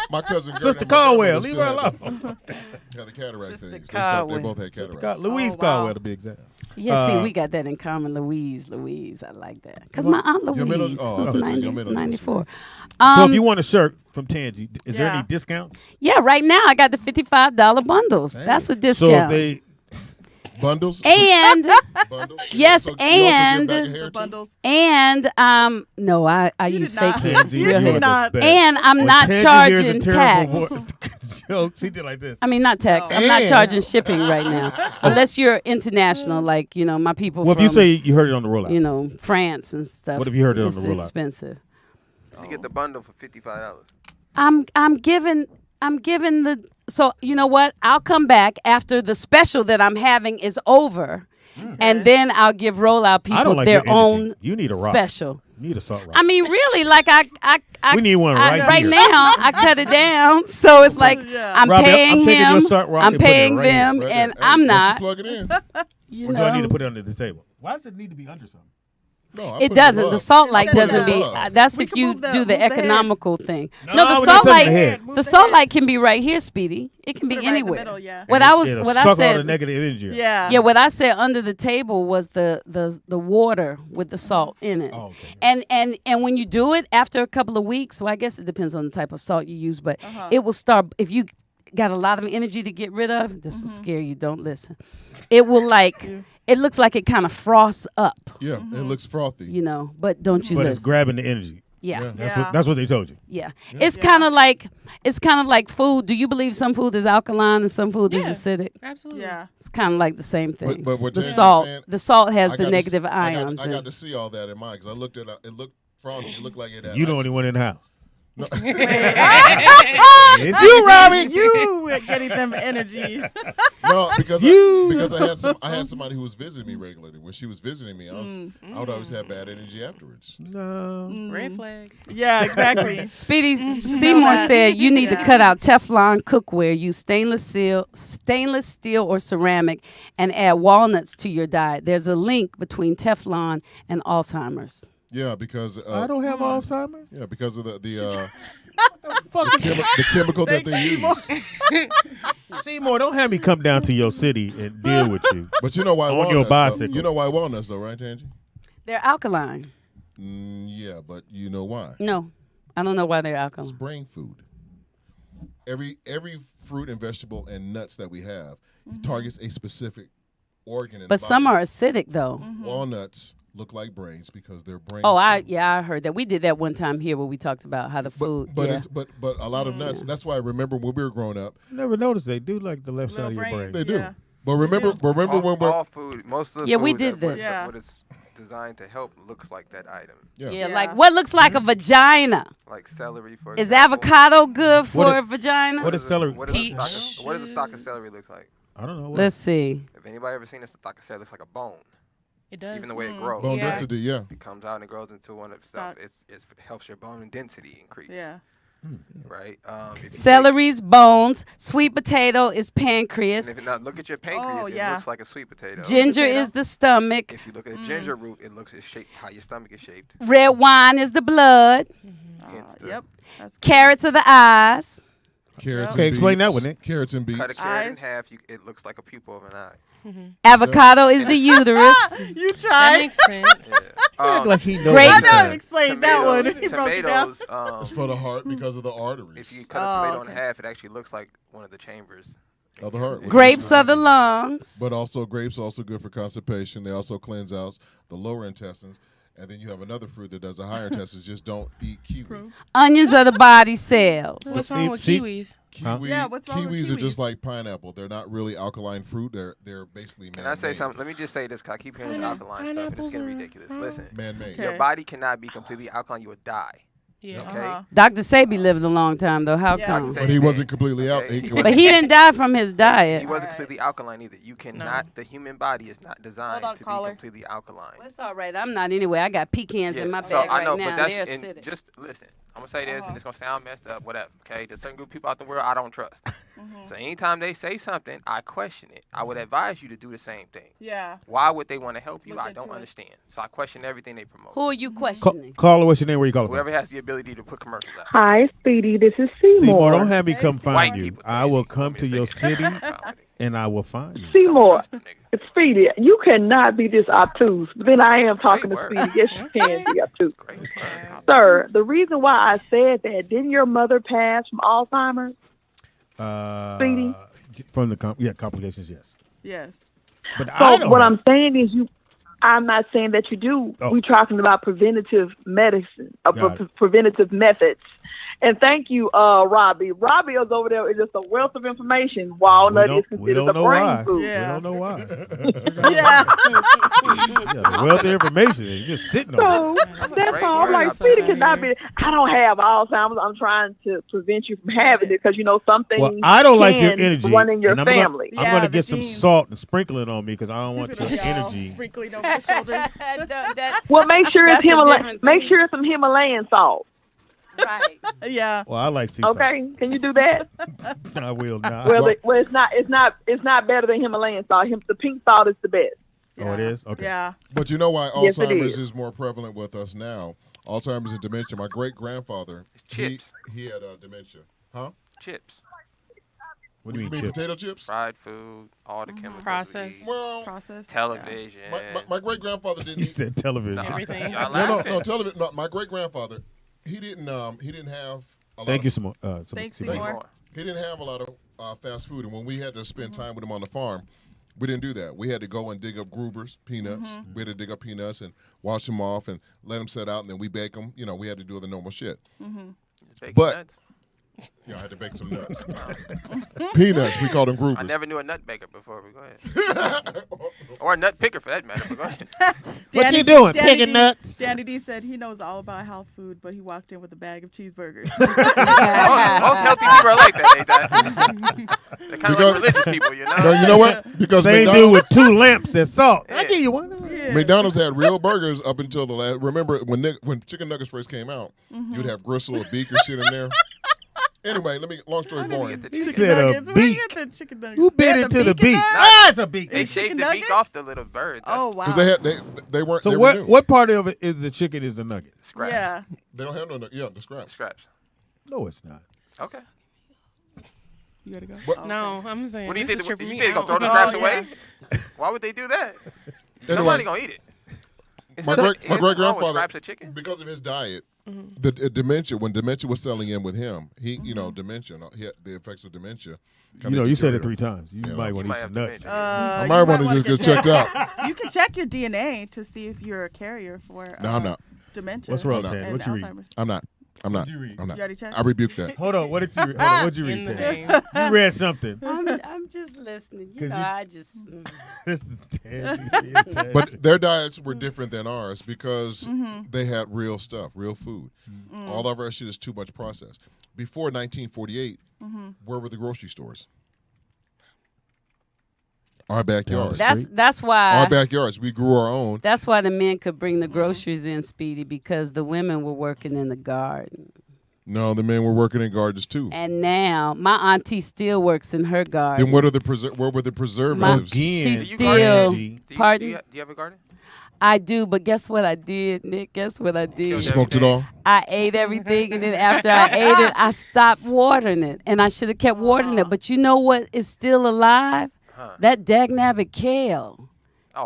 my cousin Gerd Sister and my Caldwell, grandmother leave her still alone. had the cataract Sister things. Caldwell. They both had cataract. Louise wow. Caldwell, to be exact. Yeah, see, we got that in common. Louise, I like that. Because my Aunt Your middle- Louise oh, I was thought you- your middle name was 94. So if you want a shirt from Tangie, is there Yeah. any discount? Yeah, right now I got the $55 bundles. That's a So if discount. they Bundles? And Bundles? yes, So you also give and back a hair too? Bundles. and no, I use did fake not. hair. Tangie, You you're did the not. best. And I'm When not Tangie charging hears a terrible tax. joke, she did like this. I mean, not tax. I'm not charging shipping right now, unless you're international, like my people. Well, if from, you say you heard it on the rollout, France and stuff. What if you heard it on it's the rollout? expensive. You get the bundle for $55. I'm giving the. So you know what? I'll come back after the special that I'm having is over, and then I'll give Rollout I people don't like their your energy. own You need a rock. special. You need a salt rock. I mean, really, like I We need one right here. now. I cut it down, so it's like I'm Robbie, paying I'm taking him. your salt rock I'm and putting it paying right here. them, Right and there. Hey, I'm once not. you plug it in. You Or do I need to know. put it under the table? Why does it need to be under something? No, I It put it doesn't. above. The salt light I put it doesn't be. above. That's We if can you move the- do move the the head. economical thing. No, No, the we're not salt touching light. the head. Move The the salt head. light can be right here, Speedy. It can be Put it right in the anywhere. middle, yeah. What And I was, it'll what suck I all the said. negative energy. Yeah. Yeah, what I said under the table was the water with the salt in it. Oh, okay. And when you do it after a couple of weeks, well, I guess it depends on the type of salt you use, but it will start if you got a lot of energy to get rid of. This will scare you. Don't listen. It will it looks like it kind of frosts up, Yeah, it looks frothy. but don't you But listen. it's grabbing the energy. Yeah. That's what they told you. Yeah. It's kind of like food. Do you believe some food is alkaline and some food is acidic? Absolutely. Yeah. It's kind of like the same thing. But what the James is salt, saying, the salt has I the got negative to, ions. I in got it. to see all that in mine because I looked at it looked frosty. It looked like it had You the ice. only one in the house. No. It's you, Robbie. You getting them energy. No, because I had somebody who was visiting me regularly. When she was visiting me, I would always have bad energy afterwards. No. Red flag. Yeah, exactly. Speedy Seymour said you need to cut out Teflon cookware, use stainless steel or ceramic, and add walnuts to your diet. There's a link between Teflon and Alzheimer's. Yeah, because I don't have Alzheimer's. yeah, because of the Fuck the chemical that they use. Seymour, don't have me come down to your city and deal with you. But you know why On walnuts? your though? bicycle. You know why walnuts, though, right, Tangie? They're alkaline. Yeah, but you know why? No, I don't know why they're It's alkaline. brain food. Every fruit and vegetable and nuts that we have targets a specific organ in But the some body. are acidic though. Walnuts look like brains because they're brain. Oh, food. I heard that. We did that one time here where we talked about how the food. But yeah. it's but a lot of nuts. That's why I remember when we were growing up, I never noticed they do like the left Little side of your brain. brain. they Yeah. do. But remember when we're All food, most of the Yeah, food we did that this. Yeah. what is designed to help looks like that item. yeah. Yeah, Yeah. like what looks like a vagina. Like celery, for Is example. avocado good for What a vagina? what is celery? What does a stalk of celery look like? I don't know. What Let's see. If anybody ever seen a stalk of celery, it looks like a bone. It does. Even the way it grows. Bone Yeah. density, yeah. It comes out and it grows into one of stuff. Stock. It helps your bone density increase. Yeah. Right. If you Celery's bones. Sweet potato is pancreas. Take, and if, now look at your pancreas. Oh, It yeah. looks like a sweet potato. Ginger Potato. is the stomach. If you look at the ginger root, it looks it's shaped how your stomach is shaped. Red wine is the blood. Hence the- Yep. That's Carrots are the eyes. Carrots Okay, and explain that beets. one, Nick. Carrots and beets. Cut a carrot in Eyes. half. It looks like a pupil of an eye. Avocado is the uterus. You That tried. makes sense. Yeah. Like he knows. Great. I what he's know. saying. Explain that one. He broke it down. Tomatoes. It's for the heart because of the arteries If you cut a Oh, tomato in okay. half, it actually looks like one of the chambers. of the heart. Grapes are the lungs. But also, grapes are also good for constipation. They also cleanse out the lower intestines. And then you have another fruit that does the higher intestines. Just don't eat kiwi. Onions are the body cells. What's wrong with see- kiwis? Kiwi, Yeah, what's wrong with kiwis are just kiwis? like pineapple. They're not really alkaline fruit. They're basically man-made. Can I say something? Let me just say this, 'cause I keep hearing this alkaline stuff, and it's Pineapples getting are ridiculous. wrong. Listen, Man-made. your Okay. body cannot be completely alkaline. You would die. Yeah. Okay. Dr. Sabi lived a long time, though. How Yeah. come? Dr. But he wasn't completely out. Okay. But he didn't die from his He diet. wasn't completely alkaline either. You cannot. The human body is not designed on, to caller. be completely alkaline. That's all right. I'm not anyway. I got pecans in my bag so I know, right now. but that's They're and acidic. just listen. I'm gonna say this, and it's gonna sound messed up, whatever. Okay, there's certain group of people out in the world I don't trust. So anytime they say something, I question it. I would advise you to do the same thing. Yeah. Why would they want to help you? Look I don't into it. understand. So I question everything they promote. Who are you questioning? Caller, what's your name? Where you calling from? Whoever has the ability to put commercials out. Hi, Speedy. This is Seymour. Seymour, don't have me come find White you. people I tell will you, come want me to say your it. city Wrong with it. and I will find you. Seymour. Trust the nigga. Speedy, you cannot be this obtuse. But then I am talking to word. Speedy. Yes, you can be obtuse. Great word. Sir, the reason why I said that, didn't your mother pass from Alzheimer's? Speedy? From the complications, yes. Yes. But I So don't what have- I'm saying is I'm not saying that you do. Oh. We're talking about preventative medicine, Got it. preventative methods. And thank you, Robbie. Robbie is over there is just a wealth of information. Walnut is we considered don't a know brain why. food. Yeah. We don't know why. Yeah. The wealth of information is just sitting on it. So that's Great all. I'm word. like, That's Speedy okay. cannot be. I don't have Alzheimer's. I'm trying to prevent you from having it because some things. Well, I don't like your can energy. run in your and I'm family. Gonna, I'm Yeah, going to the get some genes. salt and sprinkle it on me because I don't want He's your gonna be all energy. sprinkling over the shoulder. Well, make sure it's That's a Himalayan. different Make thing. sure it's some Himalayan salt. Right. Yeah. Well, I like sea salt. Okay, can you do that? I will not. Well, it's not. It's not better than Himalayan salt. The pink salt is the best. Oh, it is? Okay. Yeah. But you know why Yes, it Alzheimer's is. is more prevalent with us now? Alzheimer's and dementia. My great-grandfather, Chips. he had dementia. Huh? Chips, What do you You mean, mean chips? potato chips? fried food, all the chemicals. we Processed. eat, Well, Process. television. my great-grandfather didn't He eat. said television. Everything. Y'all No, laughing. television. No, my great-grandfather, he didn't have a lot Thank of you, Seymour. Thanks, Seymour. Seymour. He didn't have a lot of fast food, and when we had to spend time with him on the farm, we didn't do that. We had to go and dig up Gruber's peanuts. We had to dig up peanuts and wash them off and let them set out, and then we bake them. We had to do the normal shit. Bacon But- nuts. I had to bake some nuts. Peanuts, we called them Gruber's. I never knew a nut baker before. But go ahead. Or a nut picker for that matter. But go ahead. What you doing? Danny Picking D, nuts? Danny D said he knows all about health food, but he walked in with a bag of cheeseburgers. Most healthy people are like that. They're kind of like religious people, you know. No, you know what? Because Same dude with 2 lamps and salt. I give you one. Yeah. McDonald's had real burgers up until the last. Remember when chicken nuggets first came out, you'd have gristle or beak or shit in there. Anyway, long story boring. He Chicken said nuggets. a Where you beak. get the chicken nuggets? Who They bit had into the beak in beak? there? Ah, it's a beak. They Chicken shaved the nuggets? beak off the little bird. Oh wow. Because they weren't. So they were what? new. What part of it is the chicken? Is the nugget? Scraps. Yeah. They don't have the scraps. Scraps. No, it's not. Okay. You gotta go. What? Oh, No, I'm saying. What do you this think? is tripping You me think they're gonna throw out. the Oh, scraps away? Why would they do that? Anyway. Somebody gonna eat it. It's My not like- great it's wrong with grandfather, scraps of chicken. because of his diet, the dementia. When dementia was selling in with him, he dementia, he had the effects of dementia. You said it 3 times. You might want to might eat have some nuts. dementia. I you might want to wanna just get checked out. You can check your DNA to see if you're a carrier for No, I'm not. dementia. What's wrong, No, no. Tan? and What you read? Alzheimer's. I'm not. I'm not. you read? I'm not. You already checked? I rebuke that. Hold on. What did you read? Hold on, what'd you In read, the Tan? name. You read something. I'm just listening. You 'Cause know, you- I just. This is Tan. But their diets were different than ours because they had real stuff, real food. All of our shit is too much processed. Before 1948, where were the grocery stores? Our backyards. That's why Our backyards. We grew our own. That's why the men could bring the groceries in, Speedy, because the women were working in the garden. No, the men were working in gardens too. And now my auntie still works in her garden. Then what were the preservatives? She's Do you still. garden? Pardon? Do you have a garden? I do, but guess what I did, Nick? Guess what I did? You smoked it all? I ate everything, and then after I ate it, I stopped watering it. And I should have kept watering it. But you know what is still alive? That dagnabbit kale.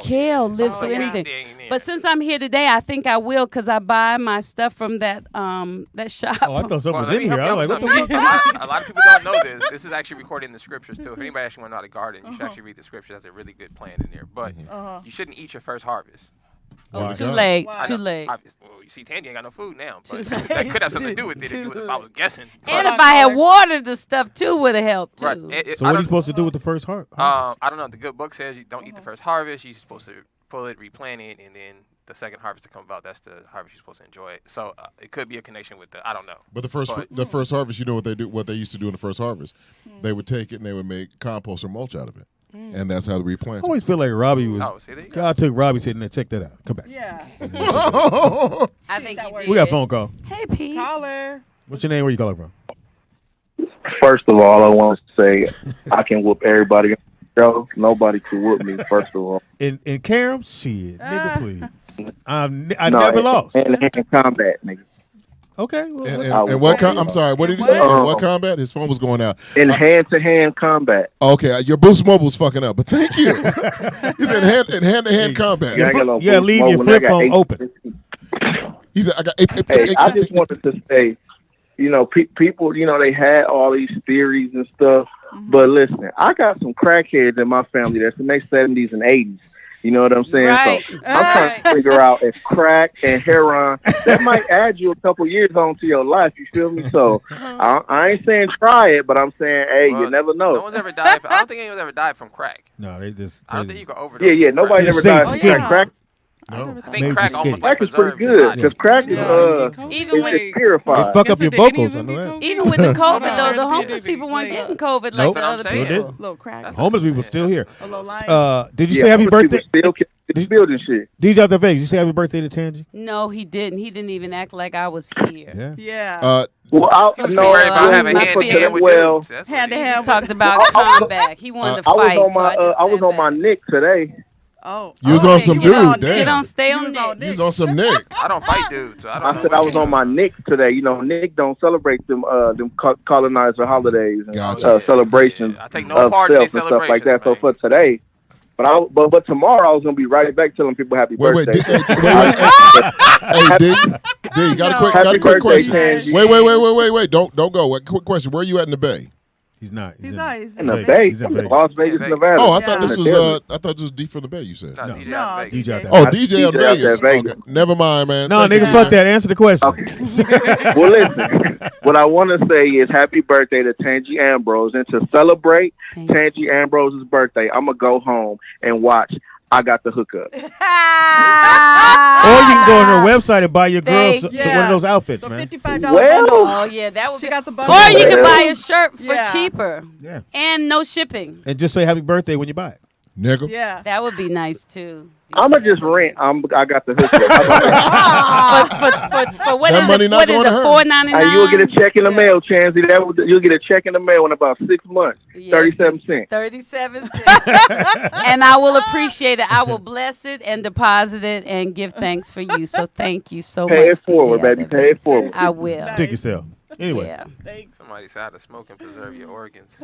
Kale lives through anything. But since I'm here today, I think I will because I buy my stuff from that shop. Oh, I thought something was in here. I was like, what the A lot of people don't know this. This is actually recorded in the scriptures too. If anybody actually want to know how to garden, you should actually read the scriptures. That's a really good plan in there. But you shouldn't eat your first harvest. Oh, too late. Too late. Well, you see, Tangie ain't got no food now. But that could have something to do with it if I was guessing. And if I had watered the stuff too, would have helped too. Right. So what are you supposed to do with the first harvest? I don't know. The good book says you don't eat the first harvest. You're supposed to pull it, replant it, and then the second harvest to come about. That's the harvest you're supposed to enjoy. So it could be a connection with I don't know. But the first harvest, you know what they do? What they used to do in the first harvest, they would take it and they would make compost or mulch out of it, and that's how they replant. I always feel like Robbie was. Oh, see, there you go. God took Robbie sitting there. Check that out. Come back. Yeah. I think he did. We got a phone call. Hey, Pete. Caller. What's your name? Where you calling from? First of all, I want to say I can whoop everybody. Nobody can whoop me. First of all, in Carom, shit, nigga, please. I never lost. And combat, nigga. Okay. Well, and what? I'm sorry. What did he say? In what combat? His phone was going out. In hand-to-hand combat. Okay, your Boost Mobile's fucking up, but thank you. He's in hand-to-hand combat. Yeah, leave your flip phone open. He said, "I got." Hey, I just wanted to say, people, they had all these theories and stuff. But listen, I got some crackheads in my family that's in their 70s and 80s. You know what I'm saying? Right. So I'm trying to figure out if crack and heroin, that might add you a couple years onto your life. You feel me? So I ain't saying try it, but I'm saying, hey, you never know. No one's ever died. I don't think anyone's ever died from crack. No, they just. I don't think you can overdose. Yeah, nobody never died from crack. No. I think crack almost Crack is pretty good because crack is even when it's purified. It fuck up your vocals. I know that. Even with the COVID though, the homeless people weren't getting COVID like the other people. Little crack. Homeless people still here. A little line. Did you say happy birthday? Still building shit. DJ out the Vegas, did you say happy birthday to Tangie? No, he didn't. He didn't even act like I was here. Yeah. Well, I no, about having hand-to-hand with dudes. Hand to hand. Talked about combat. He wanted to fight. I was on my Nick today. Oh, you was on some dude. Damn. You don't stay on Nick. You was on some Nick. I don't fight dudes. So I said I was on my Nick today. Nick don't celebrate them colonizer holidays and celebrations I take no part in and stuff like that. So for today, but tomorrow I was gonna be right back telling people happy birthday. Hey, D, got a quick question. Wait. Don't go. Quick question. Where are you at in the Bay? He's not. He's not. He's in the Bay. He's in Las Vegas, Nevada. Oh, I thought this was. I thought this was D from the Bay. You said. No, DJ out there. Oh, DJ out Vegas. Okay. Never mind, man. No, nigga, fuck that. Answer the question. Okay. Well, listen. What I want to say is happy birthday to Tangie Ambrose, and to celebrate Tangie Ambrose's birthday, I'm gonna go home and watch I Got the Hookup. Or you can go on her website and buy your girl one of those outfits, man. $55 Well, bundle. Oh yeah, that would She be. got the bundle. Or you can buy a shirt for cheaper. Yeah. And no shipping. And just say happy birthday when you buy it. Nigga. Yeah. That would be nice too. I'm gonna just rent. I got the hookup. For what That is money it? not What is going it? to her. $4.99. You'll get a check in the mail, Chansey. You'll get a check in the mail in about 6 months. 37 cents. 37 cents. And I will appreciate it. I will bless it and deposit it and give thanks for you. So thank you so much. Pay it forward, DJ baby. Pay it forward. I will. Stick yourself. Anyway. Yeah. Somebody said how to smoke and preserve your organs.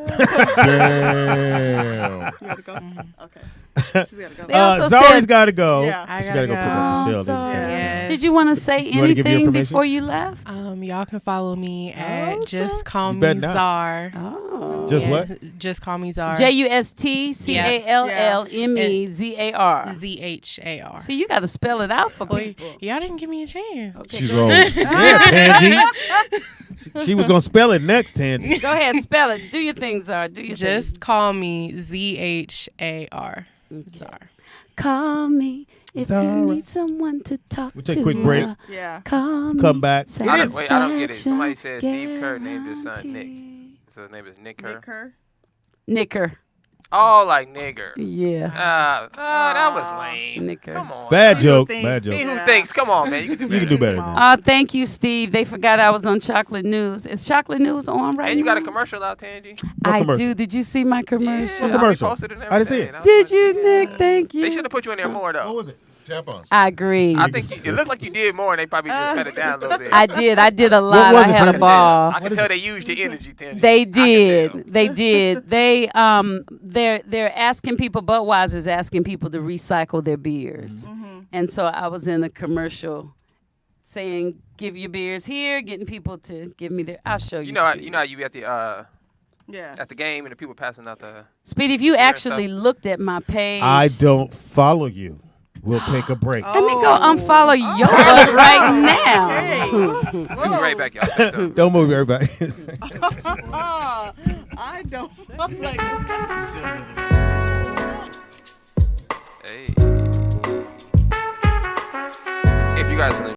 Damn. You gotta go. Okay. She's gotta go. Zari's got to go. Yeah. She's got to go promote Michelle. Yes. Did you want to say You wanna give your anything information? before you left? Y'all can follow me at Just Call You Me better not. Czar. Oh. Just what? Just Call Me Czar. JUSTCALLMEZAR. ZHAR. See, you got to spell it out for people. Y'all didn't give me a chance. Okay, She's go old. ahead. Yeah, Tangie. She was going to spell it next, Tangie. Go ahead, spell it. Do your thing, Zar. Do your thing. Just call me ZHAR. Czar. Call me if Zara. you need someone to talk to. We'll take a quick break. Yeah. Call me. Come back. I don't get it. Somebody said Steve Kerr named his son Nick. So his name is Nick Kerr. Nick Kerr. Nicker. Oh, like nigger. Yeah. That was lame. Nigger. Come on. Bad joke. think- Bad He joke. who thinks. Come on, man. You can do You better. can do better than that. Thank you, Steve. They forgot I was on Chocolate News. Is Chocolate News on right And you now? got a commercial out, Tangie? I commercial? do. Did you see my commercial? Yeah, commercial? I posted it and I didn't see everything. it. Did you, Nick? Thank They you. should have put you in there more, though. What was it? Tampons. I agree. I think it looked like you did more, and they probably just cut it down a little bit. I did a lot. was I it, had a Tangie? ball. I can tell they used your energy, Tangie. They I can did. tell. They did. They're asking people. Budweiser's asking people to recycle their beers, and so I was in a commercial saying, "Give your beers here," getting people to give me their. I'll show you. You know how Speedy. you be at the Yeah. at the game and the people passing out the. Speedy, if you beer and actually looked at my page, I don't follow you. We'll take a break. let me go unfollow your butt right now. We'll be right back, y'all. Stay tuned. Don't move, everybody. I don't like Hey. If you guys